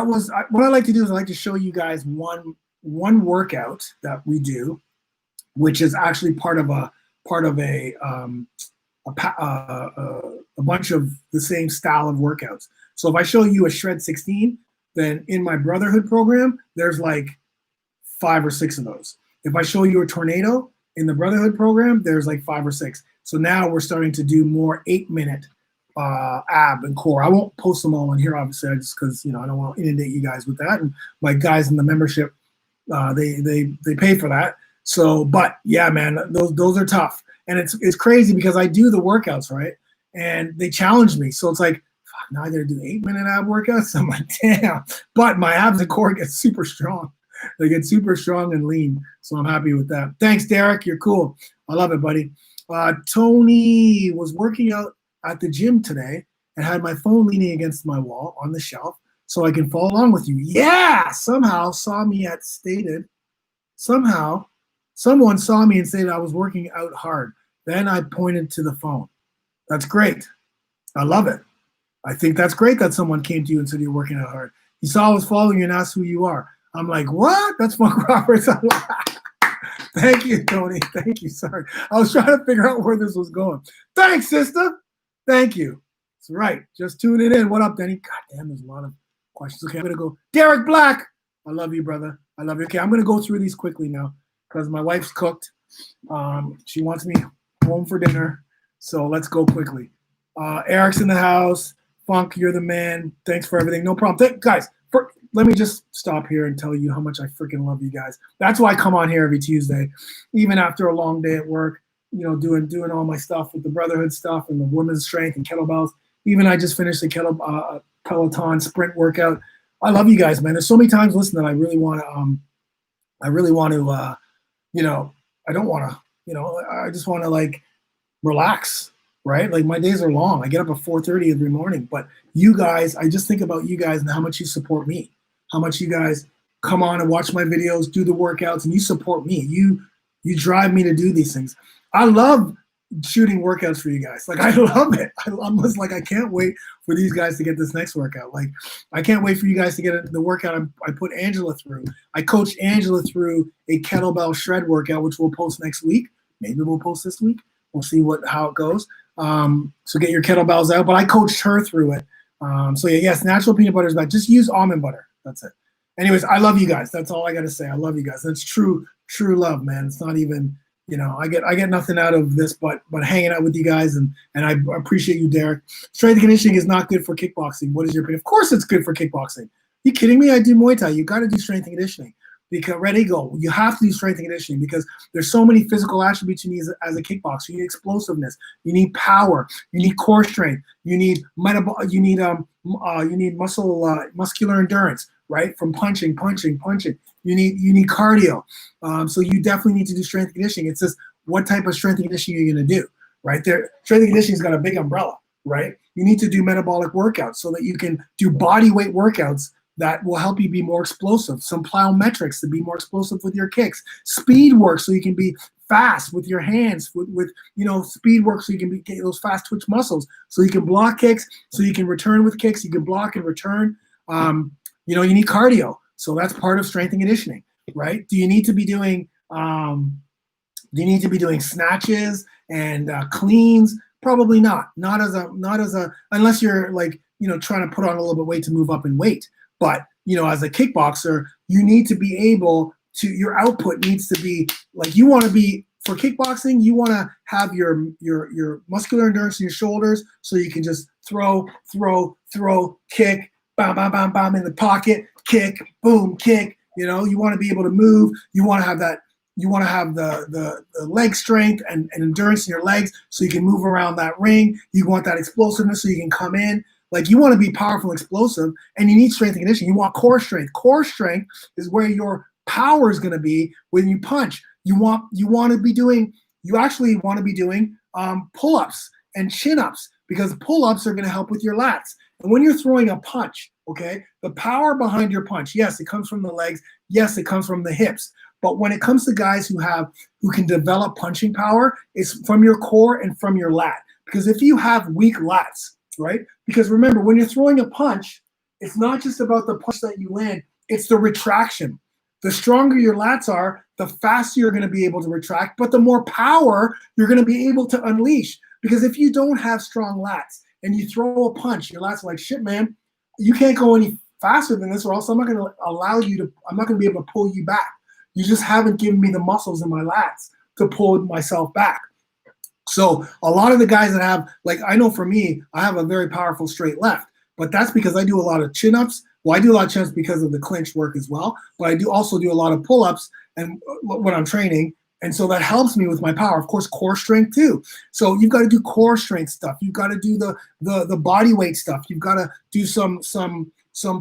was, what I like to do is I like to show you guys one workout that we do, which is actually part of a bunch of the same style of workouts. So if I show you a Shred 16, then in my Brotherhood program, there's like 5 or 6 of those. If I show you a tornado in the Brotherhood program, there's like 5 or 6. So now we're starting to do more 8-minute ab and core. I won't post them all in here, obviously, just because I don't want to inundate you guys with that. And my guys in the membership, they pay for that. So, but yeah, man, those are tough. And it's crazy because I do the workouts, right? And they challenge me. So it's like, fuck, now I gotta do 8-minute ab workouts. I'm like, damn. But my abs and core get super strong. They get super strong and lean. So I'm happy with that. Thanks, Derek. You're cool. I love it, buddy. Tony was working out at the gym today and had my phone leaning against my wall on the shelf so I can follow along with you. Yeah, somehow someone saw me and said I was working out hard. Then I pointed to the phone. That's great. I love it. I think that's great that someone came to you and said you're working out hard. He saw I was following you and asked who you are. I'm like, what? That's Funk Roberts. Thank you, Tony. Thank you. Sorry. I was trying to figure out where this was going. Thanks, sister. Thank you. That's right. Just tuning in. What up, Denny? God damn, there's a lot of questions. Okay, I'm going to go. Derek Black. I love you, brother. I love you. Okay, I'm going to go through these quickly now because my wife's cooked. She wants me home for dinner. So let's go quickly. Eric's in the house. Funk, you're the man. Thanks for everything. No problem. Guys, let me just stop here and tell you how much I freaking love you guys. That's why I come on here every Tuesday, even after a long day at work, doing all my stuff with the Brotherhood stuff and the women's strength and kettlebells. Even I just finished the Peloton sprint workout. I love you guys, man. There's so many times, listen, that I really want to, I don't want to, I just want to like relax. right? Like my days are long. I get up at 4:30 every morning. But you guys, I just think about you guys and how much you support me, how much you guys come on and watch my videos, do the workouts, and you support me. You drive me to do these things. I love shooting workouts for you guys. Like I love it. I'm just like I can't wait for these guys to get this next workout. Like I can't wait for you guys to get the workout I put Angela through. I coached Angela through a kettlebell shred workout, which we'll post next week. Maybe we'll post this week. We'll see how it goes. So get your kettlebells out. But I coached her through it. So yeah, yes, natural peanut butter is bad. Just use almond butter. That's it. Anyways, I love you guys. That's all I got to say. I love you guys. That's true love, man. It's not even, I get nothing out of this but hanging out with you guys, and I appreciate you, Derek. Strength and conditioning is not good for kickboxing. What is your opinion? Of course it's good for kickboxing. Are you kidding me? I do Muay Thai. You got to do strength and conditioning. Because ready, go. You have to do strength and conditioning because there's so many physical attributes you need as a kickboxer. You need explosiveness. You need power. You need core strength. You need You need muscular endurance, right? From punching. You need cardio. So you definitely need to do strength and conditioning. It's just what type of strength and conditioning you're going to do, right? There, strength and conditioning's got a big umbrella, right? You need to do metabolic workouts so that you can do body weight workouts that will help you be more explosive. Some plyometrics to be more explosive with your kicks. Speed work so you can be fast with your hands. With speed work so you can get those fast twitch muscles. So you can block kicks. So you can return with kicks. You can block and return. You need cardio. So that's part of strength and conditioning, right? Do you need to be doing snatches and cleans? Probably not. Not as a unless you're like trying to put on a little bit of weight to move up in weight. But as a kickboxer, you need to be able to. Your output needs to be like you want to be for kickboxing. You want to have your muscular endurance in your shoulders, so you can just throw, kick, bam, bam, bam, bam in the pocket, kick, boom, kick. You want to be able to move. You want to have that. You want to have the leg strength and endurance in your legs, so you can move around that ring. You want that explosiveness, so you can come in. Like you want to be powerful and explosive, and you need strength and conditioning. You want core strength. Core strength is where your power is going to be when you punch. You actually want to be doing pull-ups and chin-ups, because pull-ups are going to help with your lats. And when you're throwing a punch, okay, the power behind your punch, yes, it comes from the legs. Yes, it comes from the hips. But when it comes to guys who can develop punching power, it's from your core and from your lat. Because if you have weak lats, right? Because remember, when you're throwing a punch, it's not just about the punch that you land, it's the retraction. The stronger your lats are, the faster you're going to be able to retract, but the more power you're going to be able to unleash. Because if you don't have strong lats and you throw a punch, your lats are like, shit, man, you can't go any faster than this, or else I'm not going to be able to pull you back. You just haven't given me the muscles in my lats to pull myself back. So a lot of the guys that have, like, I know for me, I have a very powerful straight left, but that's because I do a lot of chin-ups. Well, I do a lot of chin-ups because of the clinch work as well, but I do also do a lot of pull-ups and when I'm training, and so that helps me with my power. Of course, core strength too. So you've got to do core strength stuff. You've got to do the body weight stuff. You've got to do some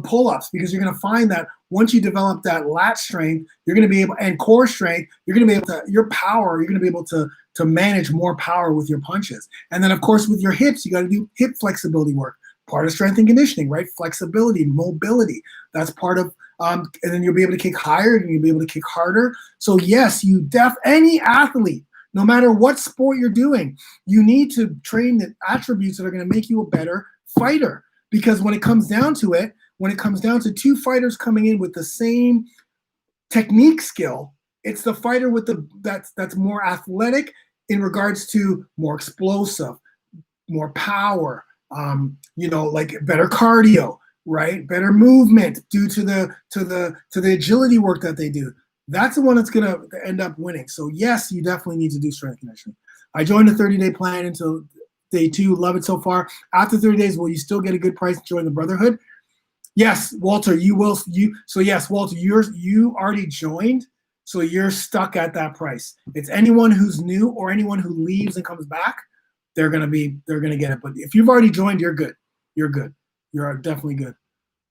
pull-ups, because you're going to find that once you develop that lat strength, you're going to be able, and core strength, you're going to be able to, your power, you're going to be able to manage more power with your punches. And then of course with your hips, you got to do hip flexibility work, part of strength and conditioning, right? Flexibility, mobility, that's part of, and then you'll be able to kick higher and you'll be able to kick harder. So yes, any athlete, no matter what sport you're doing, you need to train the attributes that are going to make you a better fighter. Because when it comes down to it, when it comes down to two fighters coming in with the same technique skill, it's the fighter with that's more athletic in regards to more explosive, more power, like better cardio, right? Better movement due to the agility work that they do. That's the one that's gonna end up winning. So yes, you definitely need to do strength conditioning. I joined a 30-day plan until day 2. Love it so far. After 30 days, will you still get a good price to join the Brotherhood? Yes, Walter, you will. So yes, Walter, you already joined, so you're stuck at that price. It's anyone who's new or anyone who leaves and comes back, they're gonna get it. But if you've already joined, you're good. You're good. You're definitely good.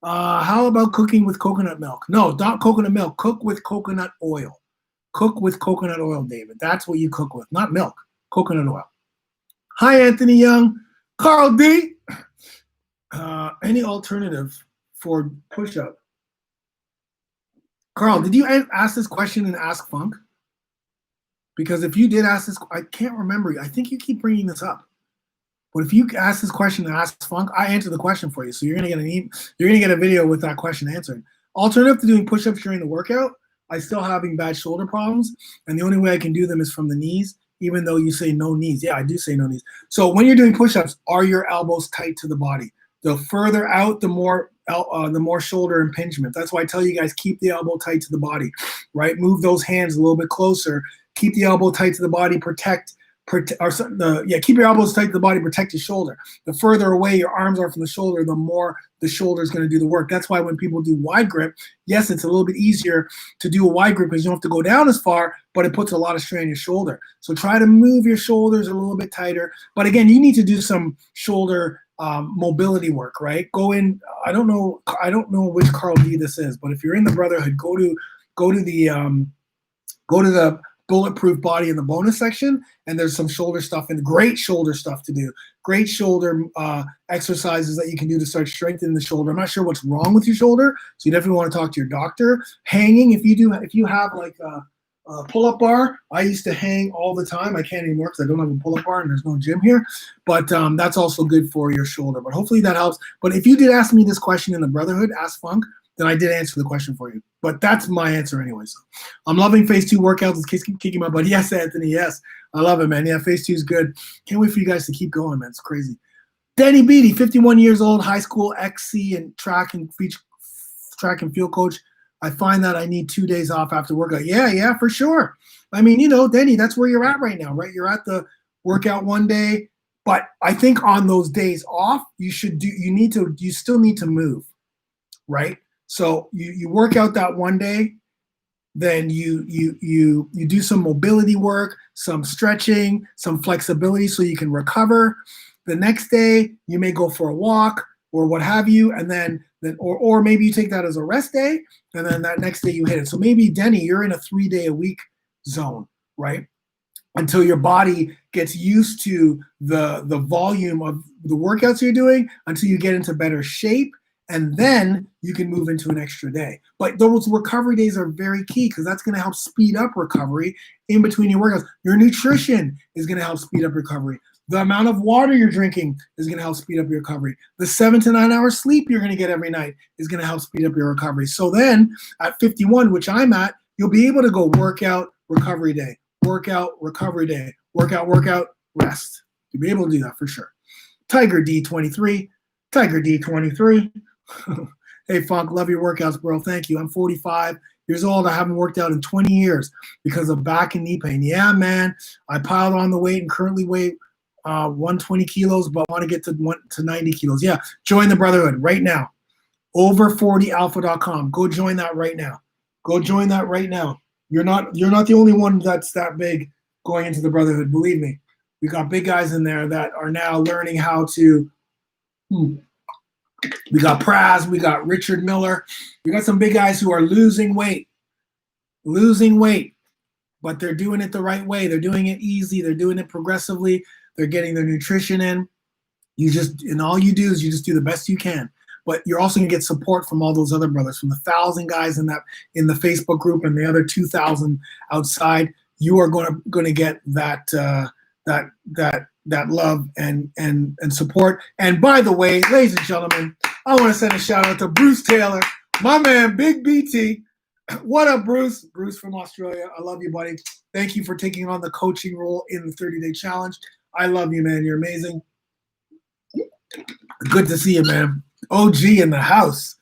How about cooking with coconut milk? No, not coconut milk. Cook with coconut oil. Cook with coconut oil, David. That's what you cook with, not milk. Coconut oil. Hi, Anthony Young. Carl D. Any alternative for push-up? Carl, did you ask this question and ask Funk? Because if you did ask this, I can't remember. I think you keep bringing this up. But if you ask this question and ask Funk, I answer the question for you. So you're gonna get a video with that question answered. Alternative to doing push-ups during the workout, I still having bad shoulder problems, and the only way I can do them is from the knees. Even though you say no knees, yeah, I do say no knees. So when you're doing push-ups, are your elbows tight to the body? The further out, the more shoulder impingement. That's why I tell you guys, keep the elbow tight to the body, right? Move those hands a little bit closer. Keep the elbow tight to the body. Keep your elbows tight to the body. Protect your shoulder. The further away your arms are from the shoulder, the more the shoulder is going to do the work. That's why when people do wide grip, yes, it's a little bit easier to do a wide grip because you don't have to go down as far, but it puts a lot of strain on your shoulder. So try to move your shoulders a little bit tighter. But again, you need to do some shoulder mobility work, right? Go in. I don't know which Carl D this is, but if you're in the Brotherhood, go to the Bulletproof Body in the bonus section, and there's some shoulder stuff and great shoulder stuff to do. Great shoulder exercises that you can do to start strengthening the shoulder. I'm not sure what's wrong with your shoulder, so you definitely want to talk to your doctor. Hanging, if you have like a pull-up bar, I used to hang all the time. I can't anymore because I don't have a pull-up bar and there's no gym here. But that's also good for your shoulder. But hopefully that helps. But if you did ask me this question in the Brotherhood, ask Funk, then I did answer the question for you. But that's my answer anyway. So I'm loving phase 2 workouts. It's kicking my butt. Yes, Anthony, yes. I love it, man. Yeah, phase 2 is good. Can't wait for you guys to keep going, man. It's crazy. Danny Beatty, 51 years old, high school XC and track and field coach. I find that I need 2 days off after workout. Yeah, for sure. I mean, Danny, that's where you're at right now, right? You're at the workout one day, but I think on those days off, you still need to move, right? So you work out that one day, then you do some mobility work, some stretching, some flexibility so you can recover. The next day you may go for a walk or what have you, and then or maybe you take that as a rest day, and then that next day you hit it. So maybe, Denny, you're in a 3-day-a-week zone, right? Until your body gets used to the volume of the workouts you're doing, until you get into better shape, and then you can move into an extra day. But those recovery days are very key because that's going to help speed up recovery in between your workouts. Your nutrition is going to help speed up recovery. The amount of water you're drinking is going to help speed up your recovery. The 7 to 9 hours sleep you're going to get every night is going to help speed up your recovery. So then at 51, which I'm at, you'll be able to go workout, recovery day, workout, recovery day, workout, rest. You'll be able to do that for sure. Tiger D23. Hey, Funk, love your workouts, bro. Thank you. I'm 45 years old. I haven't worked out in 20 years because of back and knee pain. Yeah, man. I piled on the weight and currently weigh 120 kilos, but want to get to 90 kilos. Yeah, join the Brotherhood right now. Over40alpha.com. Go join that right now. You're not the only one that's that big going into the Brotherhood. Believe me. We got big guys in there that are now learning how to we got Praz, we got Richard Miller. We got some big guys who are losing weight, but they're doing it the right way. They're doing it easy. They're doing it progressively. They're getting their nutrition in. All you do is you just do the best you can. But you're also going to get support from all those other brothers, from the 1,000 guys in the Facebook group and the other 2,000 outside. You are going to get that love and support. And by the way, ladies and gentlemen, I want to send a shout out to Bruce Taylor, my man, Big BT. What up, Bruce? Bruce from Australia. I love you, buddy. Thank you for taking on the coaching role in the 30-day challenge. I love you, man. You're amazing. Good to see you, man. OG in the house.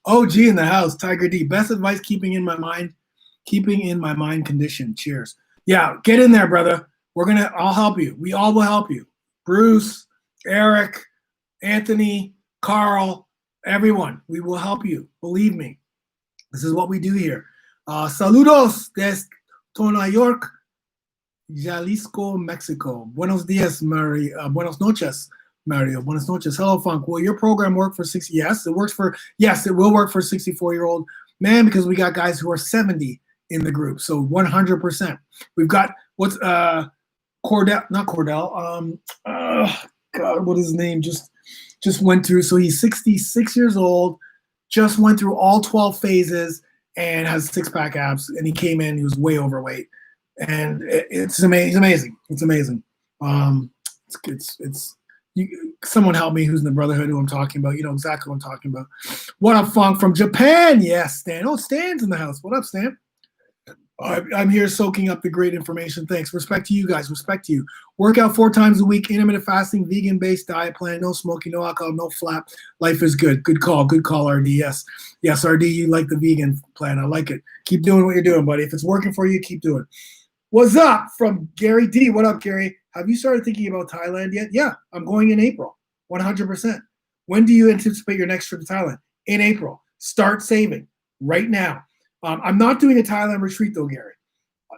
Tiger D. Best advice, keeping in my mind condition. Cheers. Yeah, get in there, brother. I'll help you. We all will help you. Bruce, Eric, Anthony, Carl, everyone. We will help you. Believe me. This is what we do here. Saludos desde Nueva York, Jalisco, Mexico. Buenos dias, Mary. Buenos noches, Mario. Buenos noches. Hello, Funk. Will your program work for 60? Yes, it will work for 64-year-old man because we got guys who are 70 in the group. So 100%. We've got Cordell, not Cordell. God, what is his name? Just went through. So he's 66 years old. Just went through all 12 phases and has six-pack abs. And he came in. He was way overweight, and it's amazing. It's amazing. It's amazing. It's someone help me who's in the Brotherhood who I'm talking about. You know exactly what I'm talking about. What up, Funk from Japan? Yes, Stan. Oh, Stan's in the house. What up, Stan? I'm here soaking up the great information. Thanks. Respect to you guys. Respect to you. Workout 4 times a week, intermittent fasting, vegan-based diet plan, no smoking, no alcohol, no flap. Life is good. Good call. Good call, RD. Yes. Yes, RD, you like the vegan plan. I like it. Keep doing what you're doing, buddy. If it's working for you, keep doing it. What's up from Gary D? What up, Gary? Have you started thinking about Thailand yet? Yeah, I'm going in April, 100%. When do you anticipate your next trip to Thailand? In April. Start saving right now. I'm not doing a Thailand retreat though, Gary.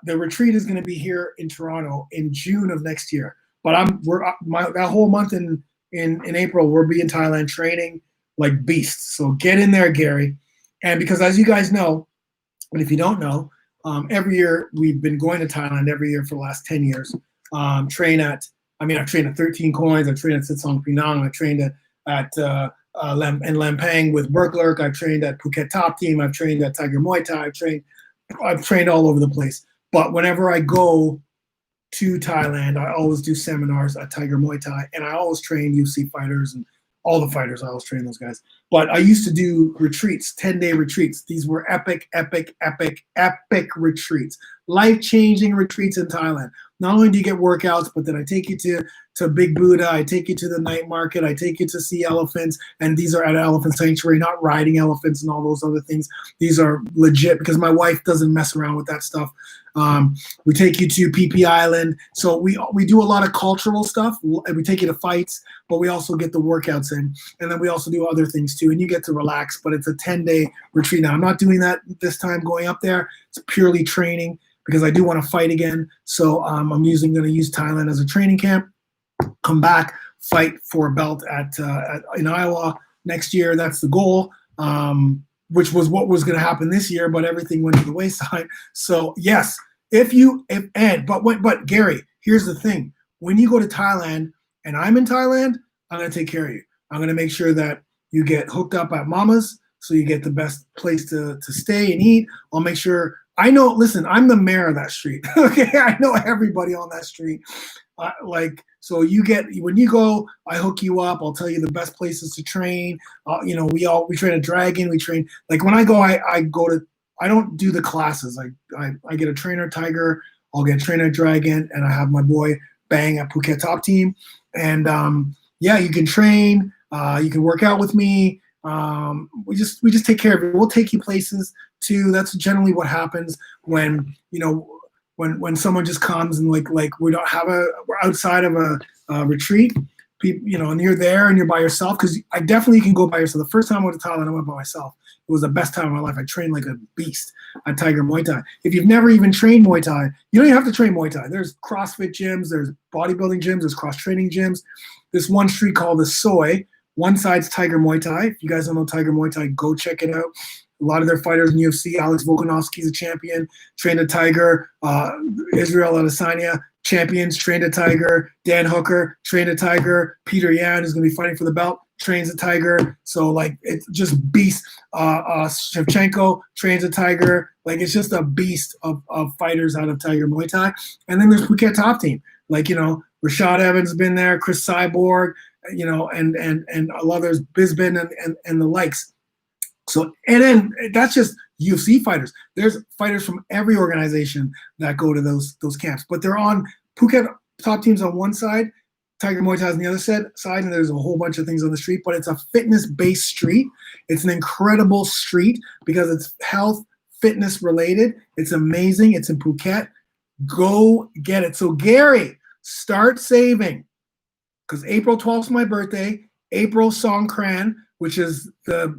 The retreat is going to be here in Toronto in June of next year. But that whole month in April, we'll be in Thailand training like beasts. So get in there, Gary. And because as you guys know, and if you don't know, every year we've been going to Thailand every year for the last 10 years. I've trained at 13 Coins. I've trained at Sitsong Pinang. I trained at in Lampang with Berklerk. I've trained at Phuket Top Team. I've trained at Tiger Muay Thai. I've trained all over the place. But whenever I go to Thailand, I always do seminars at Tiger Muay Thai, and I always train UFC fighters and all the fighters. I always train those guys. But I used to do retreats, 10-day retreats. These were epic, epic, epic, epic retreats, life-changing retreats in Thailand. Not only do you get workouts, but then I take you to Big Buddha. I take you to the night market. I take you to see elephants. And these are at an elephant sanctuary, not riding elephants and all those other things. These are legit because my wife doesn't mess around with that stuff. We take you to PP Island. So we do a lot of cultural stuff. And we take you to fights, but we also get the workouts in. And then we also do other things too. And you get to relax, but it's a 10-day retreat. Now, I'm not doing that this time going up there. It's purely training because I do want to fight again. So I'm going to use Thailand as a training camp, come back, fight for a belt in Iowa next year. That's the goal, which was what was going to happen this year, but everything went to the wayside. So yes, but Gary, here's the thing. When you go to Thailand and I'm in Thailand, I'm going to take care of you. I'm going to make sure that you get hooked up at Mama's so you get the best place to stay and eat. I'll make sure. Listen, I'm the mayor of that street. Okay, I know everybody on that street. So when you go, I hook you up. I'll tell you the best places to train. We train a dragon. We train when I go, I don't do the classes. I get a trainer Tiger. I'll get a trainer Dragon, and I have my boy Bang at Phuket Top Team. And you can train. You can work out with me. We just take care of it. We'll take you places too. That's generally what happens when someone just comes and we don't have we're outside of a retreat, people, and you're there and you're by yourself, because I definitely can go by yourself. The first time I went to Thailand, I went by myself. It was the best time of my life. I trained like a beast at Tiger Muay Thai. If you've never even trained Muay Thai, you don't even have to train Muay Thai. There's CrossFit gyms, there's bodybuilding gyms, there's cross training gyms. This one street called the Soy. One side's Tiger Muay Thai. If you guys don't know Tiger Muay Thai, go check it out. A lot of their fighters in UFC. Alex Volkanovski's a champion, trained a Tiger. Israel Adesanya, champions, trained a Tiger. Dan Hooker, trained a Tiger. Peter Yan is going to be fighting for the belt, trains a Tiger. So it's just beast. Shevchenko trains a Tiger. It's just a beast of fighters out of Tiger Muay Thai. And then there's Phuket Top Team. Rashad Evans has been there, Chris Cyborg, and a lot of there's Bisbin and the likes. So, and then that's just UFC fighters. There's fighters from every organization that go to those camps, but they're on Phuket Top Teams on one side, Tiger Muay Thai on the other side, and there's a whole bunch of things on the street, but it's a fitness-based street. It's an incredible street because it's health, fitness related. It's amazing. It's in Phuket. Go get it. So Gary, start saving, because April 12th is my birthday. April Songkran, which is the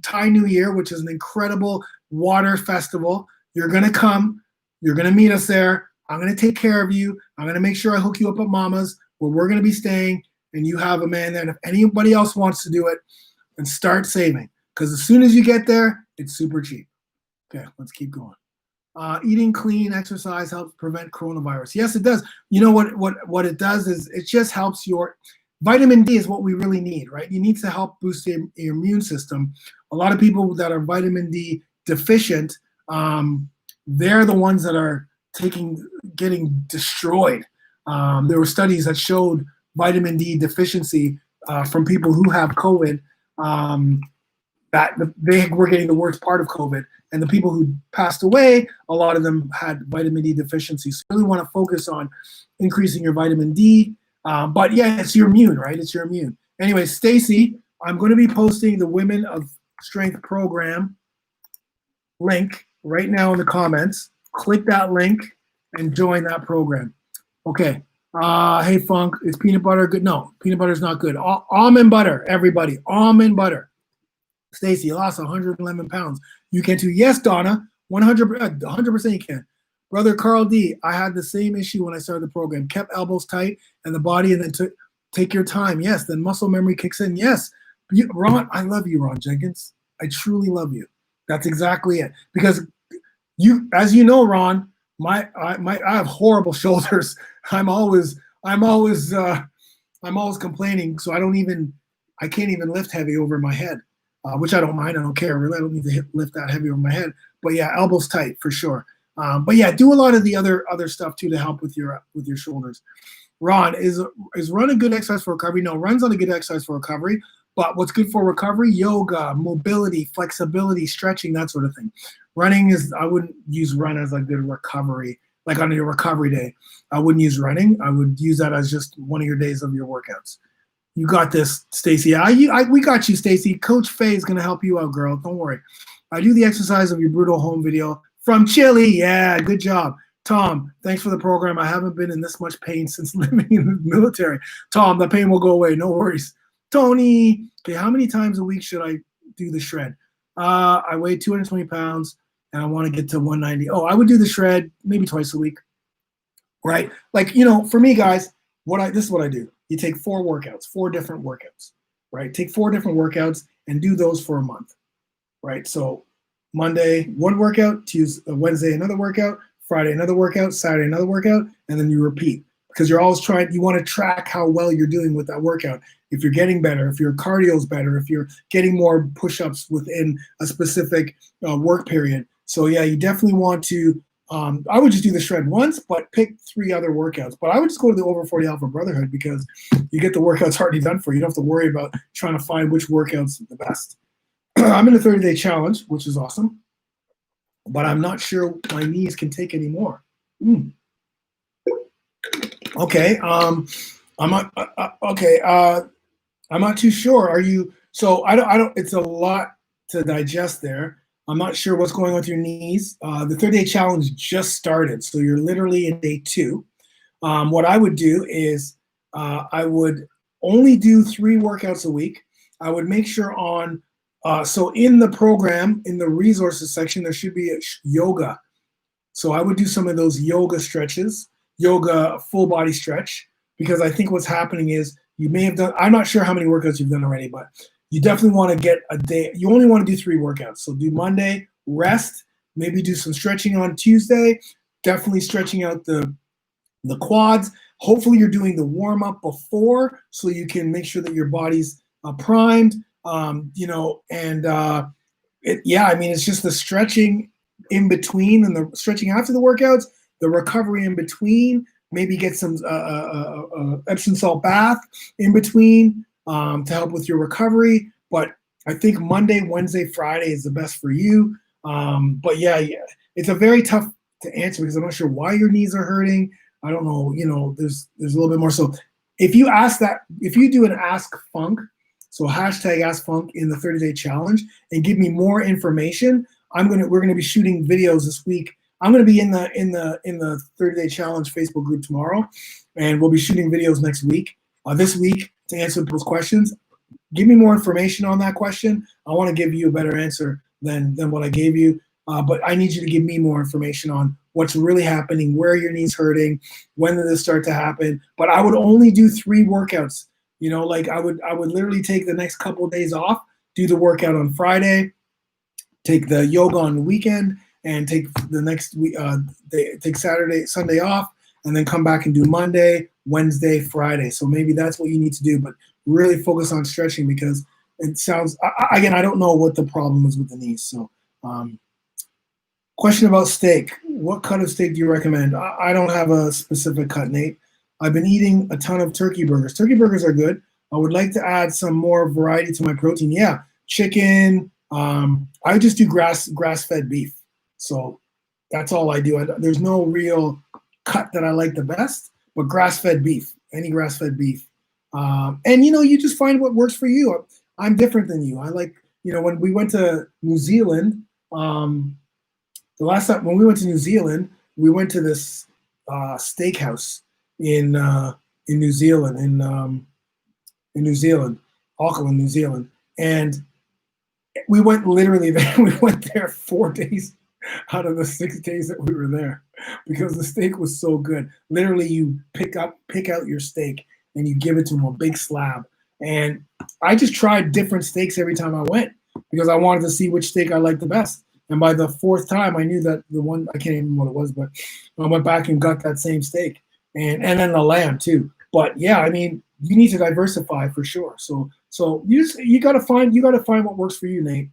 Thai New Year, which is an incredible water festival. You're going to come. You're going to meet us there. I'm going to take care of you. I'm going to make sure I hook you up at Mama's, where we're going to be staying, and you have a man there. And if anybody else wants to do it, then start saving, because as soon as you get there, it's super cheap. Okay, let's keep going. Eating clean, exercise helps prevent coronavirus. Yes, it does. You know what it does is it just helps your vitamin D is what we really need, right? You need to help boost your immune system. A lot of people that are vitamin D deficient, they're the ones that are getting destroyed. There were studies that showed vitamin D deficiency from people who have COVID, that they were getting the worst part of COVID. And the people who passed away, a lot of them had vitamin D deficiency. So you really want to focus on increasing your vitamin D. But yeah, it's your immune, right? It's your immune. Anyway, Stacy, I'm going to be posting the Women of Strength program link right now in the comments. Click that link and join that program. Okay. Hey, Funk, is peanut butter good? No, peanut butter is not good. Almond butter, everybody. Almond butter. Stacy, you lost 111 pounds. You can too. Yes, Donna, 100% you can. Brother Carl D, I had the same issue when I started the program. Kept elbows tight and the body, and then take your time. Yes, then muscle memory kicks in. Yes. Ron, I love you, Ron Jenkins. I truly love you. That's exactly it. Because you, as you know, Ron, I have horrible shoulders. I'm always complaining, so I can't even lift heavy over my head. Which I don't mind. I don't care. Really, I don't need to lift that heavy over my head. But yeah, elbows tight for sure. But yeah, do a lot of the other stuff too to help with your shoulders. Ron, is run a good exercise for recovery? No, run's not a good exercise for recovery. But what's good for recovery? Yoga, mobility, flexibility, stretching, that sort of thing. Running I wouldn't use run as a good recovery. Like on your recovery day, I wouldn't use running. I would use that as just one of your days of your workouts. You got this, Stacy. We got you, Stacy. Coach Faye is going to help you out, girl. Don't worry. I do the exercise of your brutal home video from Chile. Yeah, good job. Tom, thanks for the program. I haven't been in this much pain since living in the military. Tom, the pain will go away. No worries. Tony, okay, how many times a week should I do the shred? I weigh 220 pounds, and I want to get to 190. Oh, I would do the shred maybe twice a week, right? Like, for me, guys, this is what I do. You take 4 different workouts, right? Take 4 different workouts and do those for a month, right? So Monday, one workout, Tuesday, Wednesday, another workout, Friday, another workout, Saturday, another workout, and then you repeat, because you're always you want to track how well you're doing with that workout. If you're getting better, if your cardio's better, if you're getting more push-ups within a specific work period. So yeah, you definitely want to, I would just do the shred once, but pick 3 other workouts. But I would just go to the Over 40 Alpha Brotherhood, because you get the workouts already done for you. You don't have to worry about trying to find which workout's the best. I'm in a 30-day challenge, which is awesome, but I'm not sure my knees can take any more. Okay, I'm not too sure. Are you? So I don't. It's a lot to digest there. I'm not sure what's going on with your knees. The 30-day challenge just started, so you're literally in day 2. What I would do is I would only do 3 workouts a week. I would make sure so in the program, in the resources section, there should be a yoga. So I would do some of those yoga stretches, yoga full body stretch, because I think what's happening is you may have done, I'm not sure how many workouts you've done already, but you definitely want to get a day. You only want to do 3 workouts. So do Monday, rest, maybe do some stretching on Tuesday, definitely stretching out the quads. Hopefully you're doing the warm up before, so you can make sure that your body's primed, it's just the stretching in between and the stretching after the workouts, the recovery in between, maybe get some Epsom salt bath in between to help with your recovery. But I think Monday, Wednesday, Friday is the best for you. But yeah, it's a very tough to answer, because I'm not sure why your knees are hurting. I don't know, there's a little bit more. So if you do an Ask Funk, so hashtag Ask Funk in the 30-day challenge, and give me more information, we're gonna be shooting videos this week. I'm gonna be in the 30-day challenge Facebook group tomorrow, and we'll be shooting videos next week, this week, to answer those questions. Give me more information on that question. I want to give you a better answer than what I gave you, but I need you to give me more information on what's really happening, where your knees hurting, when did this start to happen. But I would only do 3 workouts. I would literally take the next couple of days off, do the workout on Friday, take the yoga on the weekend, and take the next week, take Saturday, Sunday off, and then come back and do Monday, Wednesday, Friday. So maybe that's what you need to do, but really focus on stretching because it sounds, again, I don't know what the problem is with the knees. So question about steak. What cut of steak do you recommend? I don't have a specific cut, Nate. I've been eating a ton of turkey burgers. Turkey burgers are good. I would like to add some more variety to my protein. Yeah, chicken. I just do grass-fed beef. So that's all I do. There's no real cut that I like the best, but grass-fed beef, any grass-fed beef. And, you just find what works for you. I'm different than you. I like, when we went to New Zealand, the last time when we went to New Zealand, we went to this steakhouse in New Zealand, in New Zealand, Auckland, New Zealand. And we went literally there. We went there 4 days out of the 6 days that we were there because the steak was so good. Literally, you pick out your steak and you give it to them, a big slab. And I just tried different steaks every time I went because I wanted to see which steak I liked the best. And by the 4th time, I knew that the one, I can't even remember what it was, but I went back and got that same steak and then the lamb too. But yeah, I mean, you need to diversify for sure. So you got to find what works for you, Nate.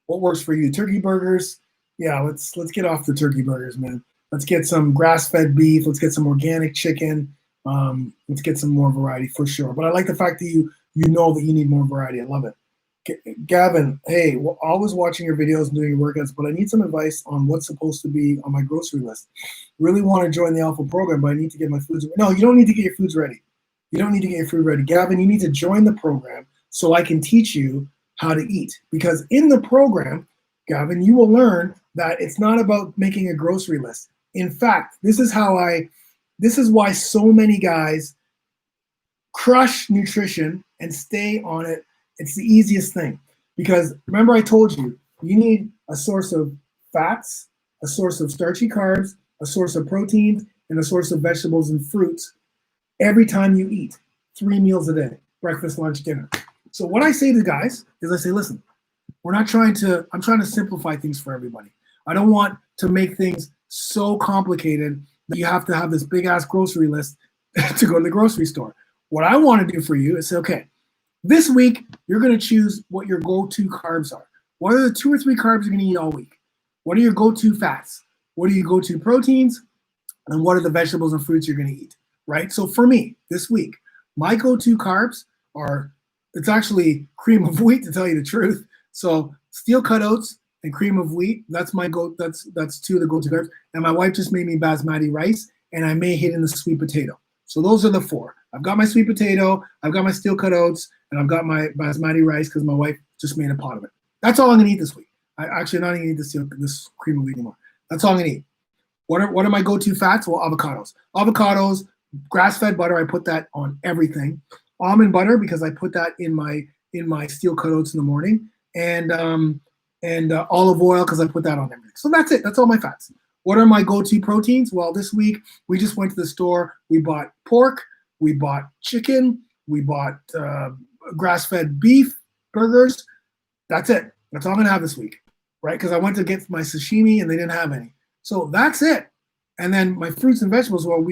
What works for you? Turkey burgers. Yeah, let's get off the turkey burgers, man. Let's get some grass-fed beef. Let's get some organic chicken. Let's get some more variety for sure. But I like the fact that you know that you need more variety. I love it. Gavin, hey, always watching your videos and doing your workouts, but I need some advice on what's supposed to be on my grocery list. Really want to join the Alpha program, but I need to get my foods ready. No, you don't need to get your foods ready. You don't need to get your food ready. Gavin, you need to join the program so I can teach you how to eat. Because in the program, Gavin, you will learn that it's not about making a grocery list. In fact, this is why so many guys crush nutrition and stay on it. It's the easiest thing because remember I told you, you need a source of fats, a source of starchy carbs, a source of proteins, and a source of vegetables and fruits every time you eat, 3 meals a day, breakfast, lunch, dinner. So what I say to guys is I say, listen, I'm trying to simplify things for everybody. I don't want to make things so complicated that you have to have this big ass grocery list to go to the grocery store. What I want to do for you is say, okay, this week, you're going to choose what your go-to carbs are. What are the 2 or 3 carbs you're going to eat all week? What are your go-to fats? What are your go-to proteins? And what are the vegetables and fruits you're going to eat, right? So for me, this week, my go-to carbs are, it's actually cream of wheat, to tell you the truth. So steel cut oats and cream of wheat, that's 2 of the go-to carbs. And my wife just made me basmati rice, and I may hit in the sweet potato. So those are the 4. I've got my sweet potato, I've got my steel cut oats, and I've got my basmati rice because my wife just made a pot of it. That's all I'm gonna eat this week. I'm not gonna eat this cream of wheat anymore. That's all I'm gonna eat. What are my go-to fats? Well, avocados, grass-fed butter. I put that on everything. Almond butter because I put that in my steel cut oats in the morning, and olive oil because I put that on everything. So that's it. That's all my fats. What are my go-to proteins? Well, this week we just went to the store. We bought pork. We bought chicken. We bought grass-fed beef burgers. That's it. That's all I'm gonna have this week, right? Because I went to get my sashimi and they didn't have any. So that's it. And then my fruits and vegetables. Well,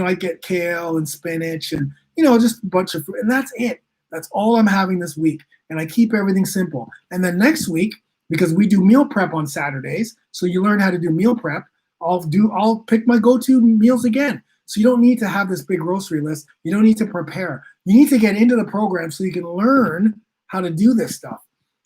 I get kale and spinach and just a bunch of fruit, and that's it. That's all I'm having this week, and I keep everything simple. And then next week, because we do meal prep on Saturdays, so you learn how to do meal prep. I'll pick my go-to meals again. So you don't need to have this big grocery list. You don't need to prepare. You need to get into the program so you can learn how to do this stuff.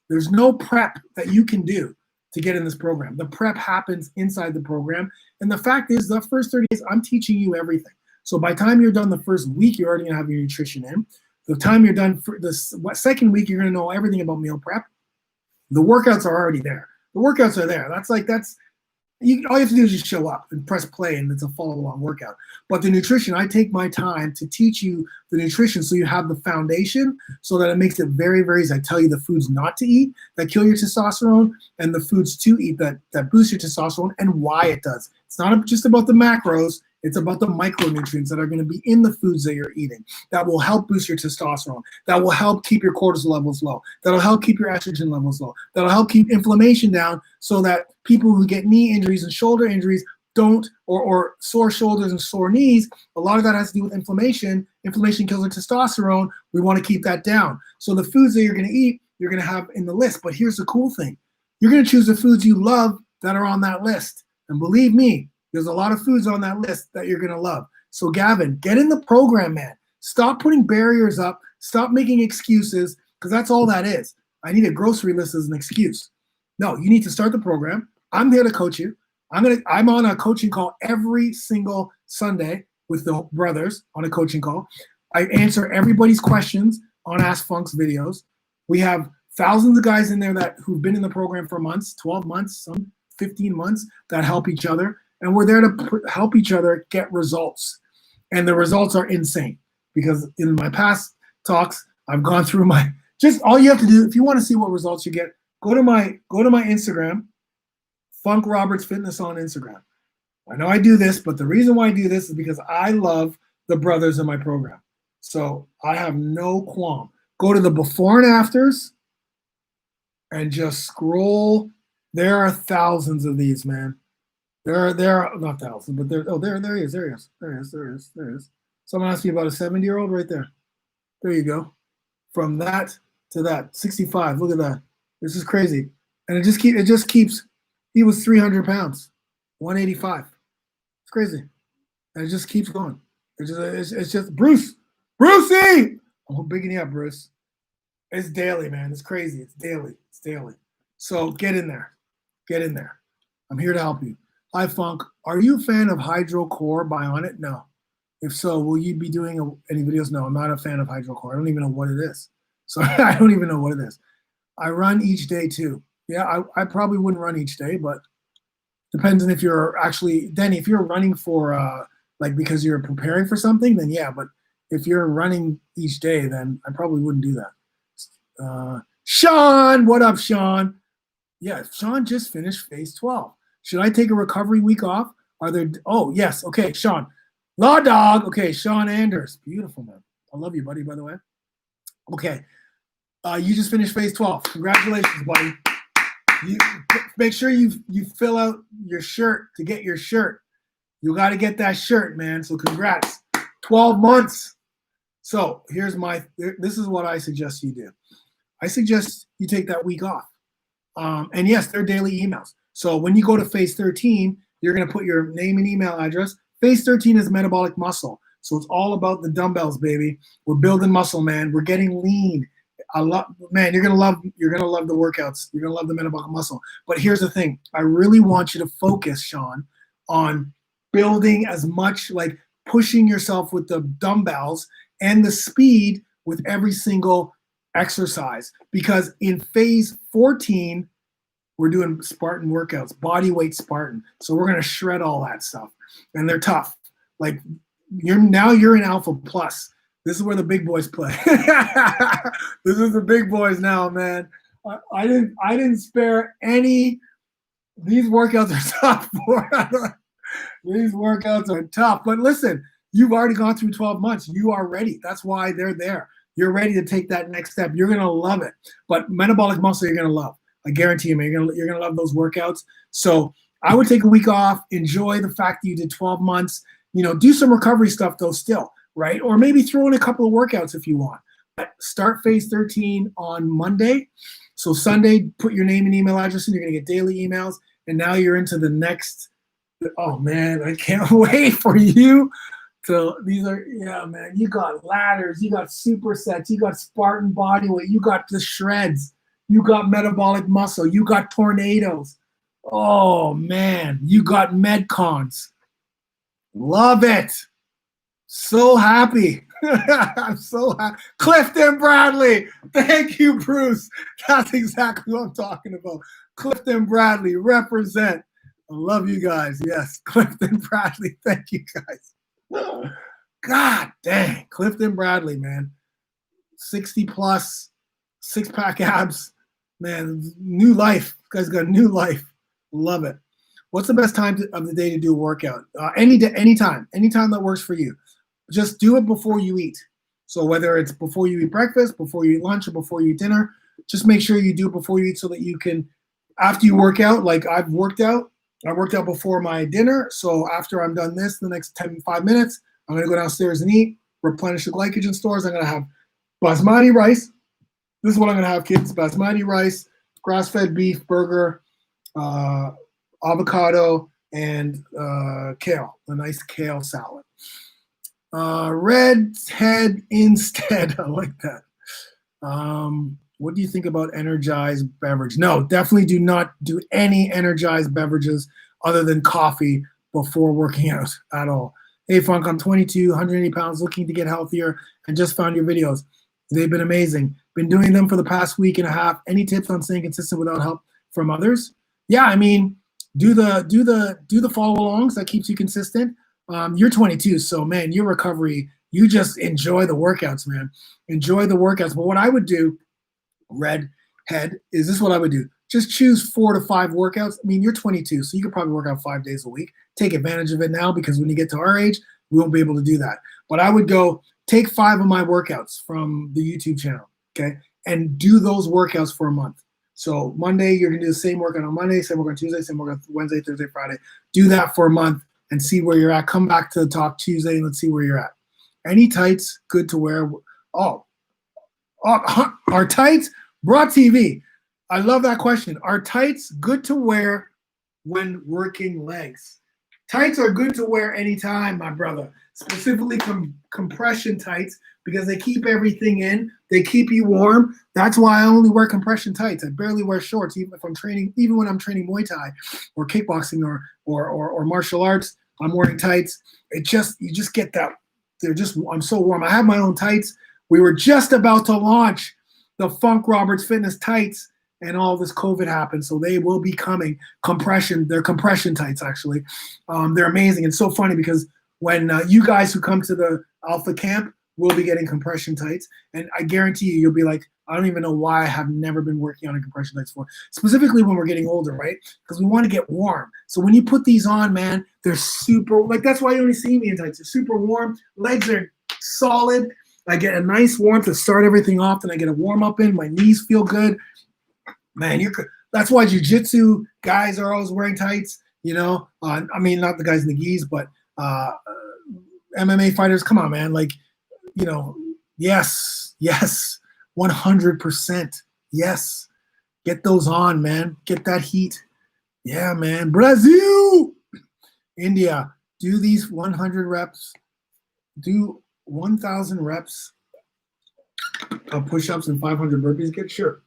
There's no prep that you can do to get in this program. The prep happens inside the program. And the fact is, the first 30 days, I'm teaching you everything. So by the time you're done the first week, you're already gonna have your nutrition in. The time you're done for the second week, you're gonna know everything about meal prep. The workouts are already there. The workouts are there. All you have to do is just show up and press play, and it's a follow-along workout. But the nutrition, I take my time to teach you the nutrition so you have the foundation so that it makes it very, very easy. I tell you the foods not to eat that kill your testosterone and the foods to eat that boost your testosterone and why it does. It's not just about the macros. It's about the micronutrients that are going to be in the foods that you're eating that will help boost your testosterone, that will help keep your cortisol levels low, that'll help keep your estrogen levels low, that'll help keep inflammation down so that people who get knee injuries and shoulder injuries don't, or sore shoulders and sore knees, a lot of that has to do with inflammation. Inflammation kills our testosterone. We want to keep that down. So the foods that you're going to eat, you're going to have in the list. But here's the cool thing. You're going to choose the foods you love that are on that list. And believe me, there's a lot of foods on that list that you're going to love. So Gavin, get in the program, man. Stop putting barriers up. Stop making excuses, because that's all that is. I need a grocery list as an excuse. No, you need to start the program. I'm here to coach you. I'm on a coaching call every single Sunday with the brothers on a coaching call. I answer everybody's questions on Ask Funk's videos. We have thousands of guys in there who've been in the program for months, 12 months, some 15 months, that help each other. And we're there to help each other get results. And the results are insane, because in my past talks, I've gone through just all you have to do, if you want to see what results you get, go to my Instagram, Funk Roberts Fitness on Instagram. I know I do this, but the reason why I do this is because I love the brothers in my program. So I have no qualm. Go to the before and afters and just scroll. There are thousands of these, man. There are not thousands, but there he is. Someone asked me about a 70-year-old right there. There you go. From that to that, 65. Look at that. This is crazy. And it just keeps, he was 300 pounds, 185. It's crazy. And it just keeps going. It's just Brucey! I'm bigging you up, Bruce. It's daily, man. It's crazy. It's daily. So get in there. I'm here to help you. Hi, Funk. Are you a fan of HydroCore Bionic? No. If so, will you be doing any videos? No, I'm not a fan of HydroCore. I don't even know what it is. So I don't even know what it is. I run each day too. Yeah, I probably wouldn't run each day, but depends on if you're actually, then if you're running for, like because you're preparing for something, then yeah, but if you're running each day, then I probably wouldn't do that. Sean, what up, Sean? Yeah, Sean just finished phase 12. Should I take a recovery week off? Oh, yes. Okay, Sean. Law Dog. Okay, Sean Anders. Beautiful, man. I love you, buddy, by the way. Okay. You just finished phase 12. Congratulations, buddy. You make sure you fill out your shirt to get your shirt. You got to get that shirt, man. So congrats. 12 months. So this is what I suggest you do. I suggest you take that week off. And yes, they're daily emails. So when you go to phase 13, you're going to put your name and email address. Phase 13 is metabolic muscle. So it's all about the dumbbells, baby. We're building muscle, man. We're getting lean. Man, you're gonna love the workouts. You're gonna love the metabolic muscle. But here's the thing. I really want you to focus, Sean, on building as much, like pushing yourself with the dumbbells and the speed with every single exercise. Because in phase 14, we're doing Spartan workouts, body weight Spartan. So we're gonna shred all that stuff. And they're tough. Like you're in Alpha Plus. This is where the big boys play. This is the big boys now, man. I didn't spare any. These workouts are tough. These workouts are tough. But listen, you've already gone through 12 months. You are ready. That's why they're there. You're ready to take that next step. You're gonna love it. But metabolic muscle, you're gonna love. I guarantee you, man. You're gonna love those workouts. So I would take a week off. Enjoy the fact that you did 12 months. Do some recovery stuff though still. Right? Or maybe throw in a couple of workouts if you want. But start phase 13 on Monday. So Sunday, put your name and email address in. You're going to get daily emails. And now you're into the next. Oh, man, I can't wait for you. Yeah, man, you got ladders. You got supersets. You got Spartan bodyweight. You got the shreds. You got metabolic muscle. You got tornadoes. Oh, man, you got Medcons. Love it. So happy. I'm so happy. Clifton Bradley. Thank you, Bruce. That's exactly what I'm talking about. Clifton Bradley, represent. I love you guys. Yes, Clifton Bradley. Thank you, guys. God dang. Clifton Bradley, man. 60 plus, six-pack abs. Man, new life. This guy's got new life. Love it. What's the best time of the day to do a workout? Any day, anytime that works for you. Just do it before you eat. So whether it's before you eat breakfast, before you eat lunch, or before you eat dinner, just make sure you do it before you eat so that you can, after you work out, like I worked out before my dinner. So after I'm done this, the next 5 minutes, I'm going to go downstairs and eat, replenish the glycogen stores. I'm going to have basmati rice. This is what I'm going to have, kids. Basmati rice, grass-fed beef burger, avocado, and kale, a nice kale salad. Red head instead. I like that. What do you think about energized beverage? No, definitely do not do any energized beverages other than coffee before working out at all. Hey, Funk, I'm 22, 180 pounds, looking to get healthier, and just found your videos. They've been amazing. Been doing them for the past week and a half. Any tips on staying consistent without help from others? Yeah, I mean, do the follow-alongs. That keeps you consistent. You're 22, so man, your recovery, you just enjoy the workouts, man. Enjoy the workouts. But what I would do, redhead, is this what I would do. Just choose 4 to 5 workouts. I mean, you're 22, so you could probably work out 5 days a week. Take advantage of it now, because when you get to our age, we won't be able to do that. But I would go take 5 of my workouts from the YouTube channel, okay, and do those workouts for a month. So Monday, you're going to do the same workout on Monday, same workout on Tuesday, same workout Wednesday, Thursday, Friday. Do that for a month and see where you're at. Come back to the talk Tuesday and let's see where you're at. Any tights good to wear? Oh, are tights? Broad TV. I love that question. Are tights good to wear when working legs? Tights are good to wear anytime, my brother. Specifically compression tights, because they keep everything in. They keep you warm. That's why I only wear compression tights. I barely wear shorts, even if I'm training, even when I'm training Muay Thai or kickboxing or martial arts. I'm wearing tights. You just get that. I'm so warm. I have my own tights. We were just about to launch the Funk Roberts Fitness tights, and all this COVID happened. So they will be coming. They're compression tights, actually. They're amazing. It's so funny because when you guys who come to the Alpha Camp will be getting compression tights, and I guarantee you'll be like, I don't even know why I have never been working on a compression tights before. Specifically when we're getting older, right? Because we want to get warm. So when you put these on, man, they're super, like that's why you only see me in tights. They're super warm. Legs are solid. I get a nice warmth to start everything off, then I get a warm up in. My knees feel good. Man, that's why jiu-jitsu guys are always wearing tights, you know. I mean, not the guys in the gis, but MMA fighters, come on, man. Like, you know, yes, 100%. Yes. Get those on, man. Get that heat. Yeah, man. Brazil, India, do these 100 reps. Do 1,000 reps of push-ups and 500 burpees. Get sure.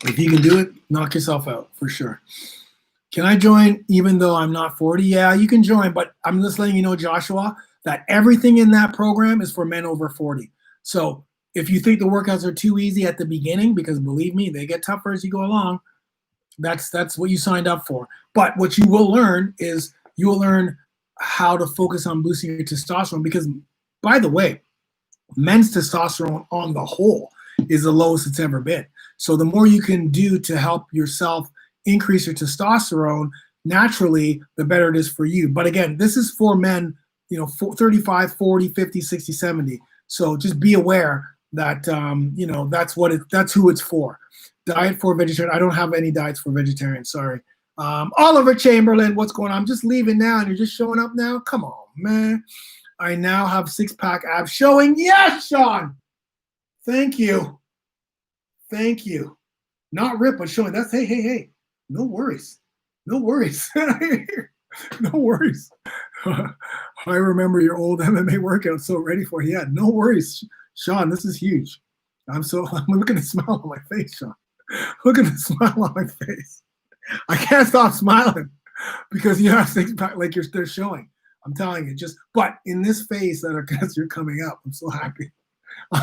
If you can do it, knock yourself out for sure. Can I join even though I'm not 40? Yeah, you can join, but I'm just letting you know, Joshua, that everything in that program is for men over 40. So if you think the workouts are too easy at the beginning, because believe me, they get tougher as you go along, that's what you signed up for. But what you will learn is you will learn how to focus on boosting your testosterone, because, by the way, men's testosterone on the whole is the lowest it's ever been. So the more you can do to help yourself increase your testosterone naturally, the better it is for you. But again, this is for men, 35, 40, 50, 60, 70. So just be aware that, that's who it's for. Diet for vegetarian. I don't have any diets for vegetarians. Sorry. Oliver Chamberlain, what's going on? I'm just leaving now and you're just showing up now? Come on, man. I now have 6-pack abs showing. Yes, Sean. Thank you. Not ripped, but showing. That's hey. No worries. No worries. I remember your old MMA workout, so ready for it. Yeah, no worries, Sean. This is huge. I'm looking at the smile on my face, Sean. Look at the smile on my face. I can't stop smiling because you have 6-pack like they're showing. I'm telling you, but in this phase that you're coming up, I'm so happy.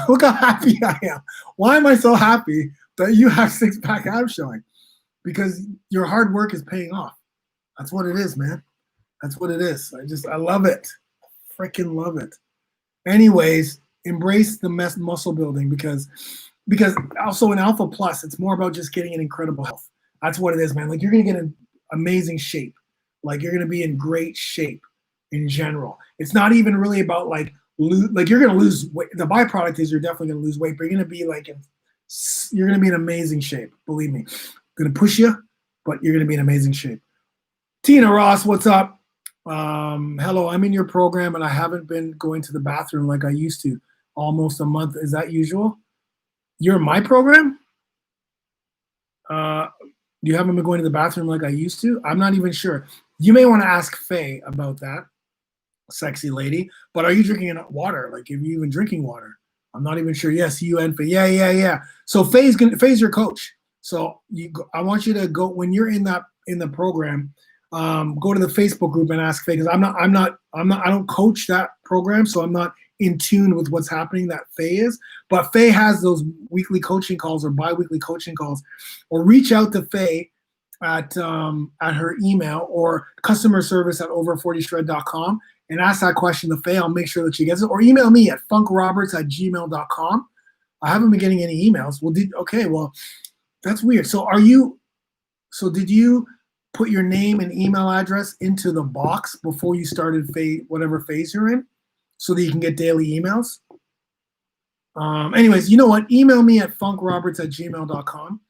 Look how happy I am. Why am I so happy that you have 6-pack abs showing? Because your hard work is paying off. That's what it is, man. That's what it is. I love it. Freaking love it. Anyways, embrace the muscle building because also in Alpha Plus, it's more about just getting an incredible health. That's what it is, man. Like you're going to get amazing shape. Like you're going to be in great shape in general. It's not even really about like you're going to lose weight. The byproduct is you're definitely going to lose weight, but you're going to be like you're going to be in amazing shape. Believe me, I'm going to push you, but you're going to be in amazing shape. Tina Ross, what's up? Hello, I'm in your program and I haven't been going to the bathroom like I used to almost a month. Is that usual? You're in my program? You haven't been going to the bathroom like I used to? I'm not even sure. You may want to ask Faye about that, sexy lady. But are you drinking water? Like, are you even drinking water? I'm not even sure. Yes, you and Faye. Yeah. So Faye's your coach. So I want you to go when you're in the program. Go to the Facebook group and ask Faye because I don't coach that program, so I'm not in tune with what's happening that Faye is. But Faye has those weekly coaching calls or bi-weekly coaching calls, or reach out to Faye at her email or customer service at over40shred.com and ask that question to Faye. I'll make sure that she gets it, or email me at funkroberts@gmail.com. I haven't been getting any emails. Well, that's weird. So did you put your name and email address into the box before you started whatever phase you're in so that you can get daily emails? Anyways, you know what? Email me at funkroberts@gmail.com.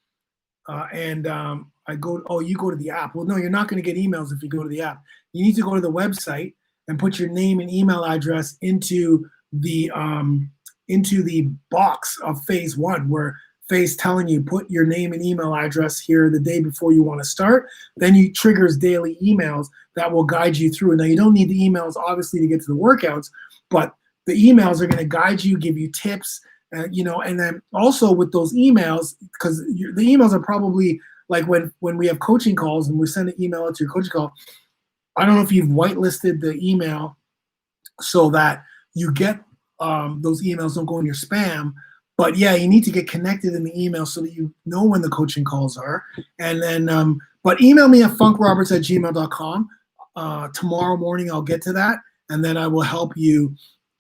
You go to the app. Well, no, you're not going to get emails if you go to the app. You need to go to the website and put your name and email address into the box of phase one where Faye's telling you put your name and email address here the day before you want to start. Then you triggers daily emails that will guide you through. Now you don't need the emails obviously to get to the workouts, but the emails are going to guide you, give you tips, and then also with those emails, because the emails are probably like when we have coaching calls and we send an email out to your coaching call. I don't know if you've whitelisted the email so that you get those emails don't go in your spam. But yeah, you need to get connected in the email so that you know when the coaching calls are. And then, but email me at funkroberts@gmail.com. Tomorrow morning, I'll get to that. And then I will help you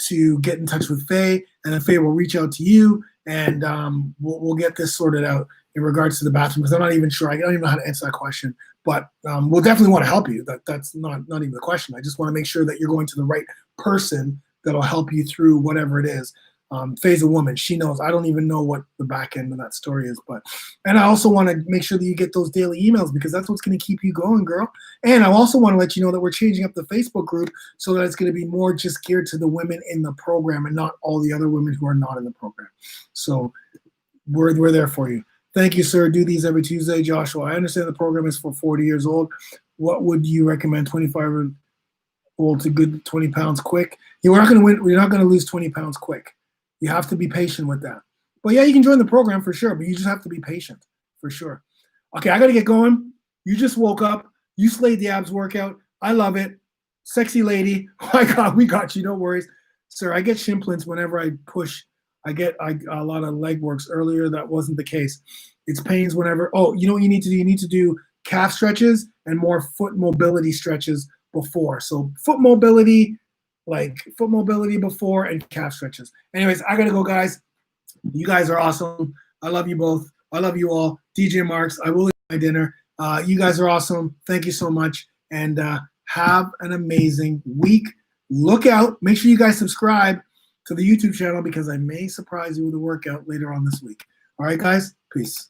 to get in touch with Faye. And then Faye will reach out to you and we'll get this sorted out in regards to the bathroom. Because I'm not even sure. I don't even know how to answer that question. But we'll definitely want to help you. That's not even the question. I just want to make sure that you're going to the right person that'll help you through whatever it is. Faye's a woman. She knows. I don't even know what the back end of that story is. And I also want to make sure that you get those daily emails because that's what's going to keep you going, girl. And I also want to let you know that we're changing up the Facebook group so that it's going to be more just geared to the women in the program and not all the other women who are not in the program. So we're there for you. Thank you, sir. Do these every Tuesday, Joshua. I understand the program is for 40 years old. What would you recommend? 25 old to good 20 pounds quick? You're not going to win. You're not going to lose 20 pounds quick. You have to be patient with that. But yeah, you can join the program for sure, but you just have to be patient for sure. Okay, I got to get going. You just woke up. You slayed the abs workout. I love it. Sexy lady. Oh my God, we got you. No worries. Sir, I get shimplins whenever I push. I get a lot of leg works earlier. That wasn't the case. It's pains whenever. Oh, you know what you need to do? You need to do calf stretches and more foot mobility stretches before. So foot mobility before and calf stretches. Anyways, I gotta go, guys. You guys are awesome. I love you both. I love you all. DJ Marks, I will eat my dinner. You guys are awesome. Thank you so much. And have an amazing week. Look out. Make sure you guys subscribe to the YouTube channel because I may surprise you with a workout later on this week. All right, guys. Peace.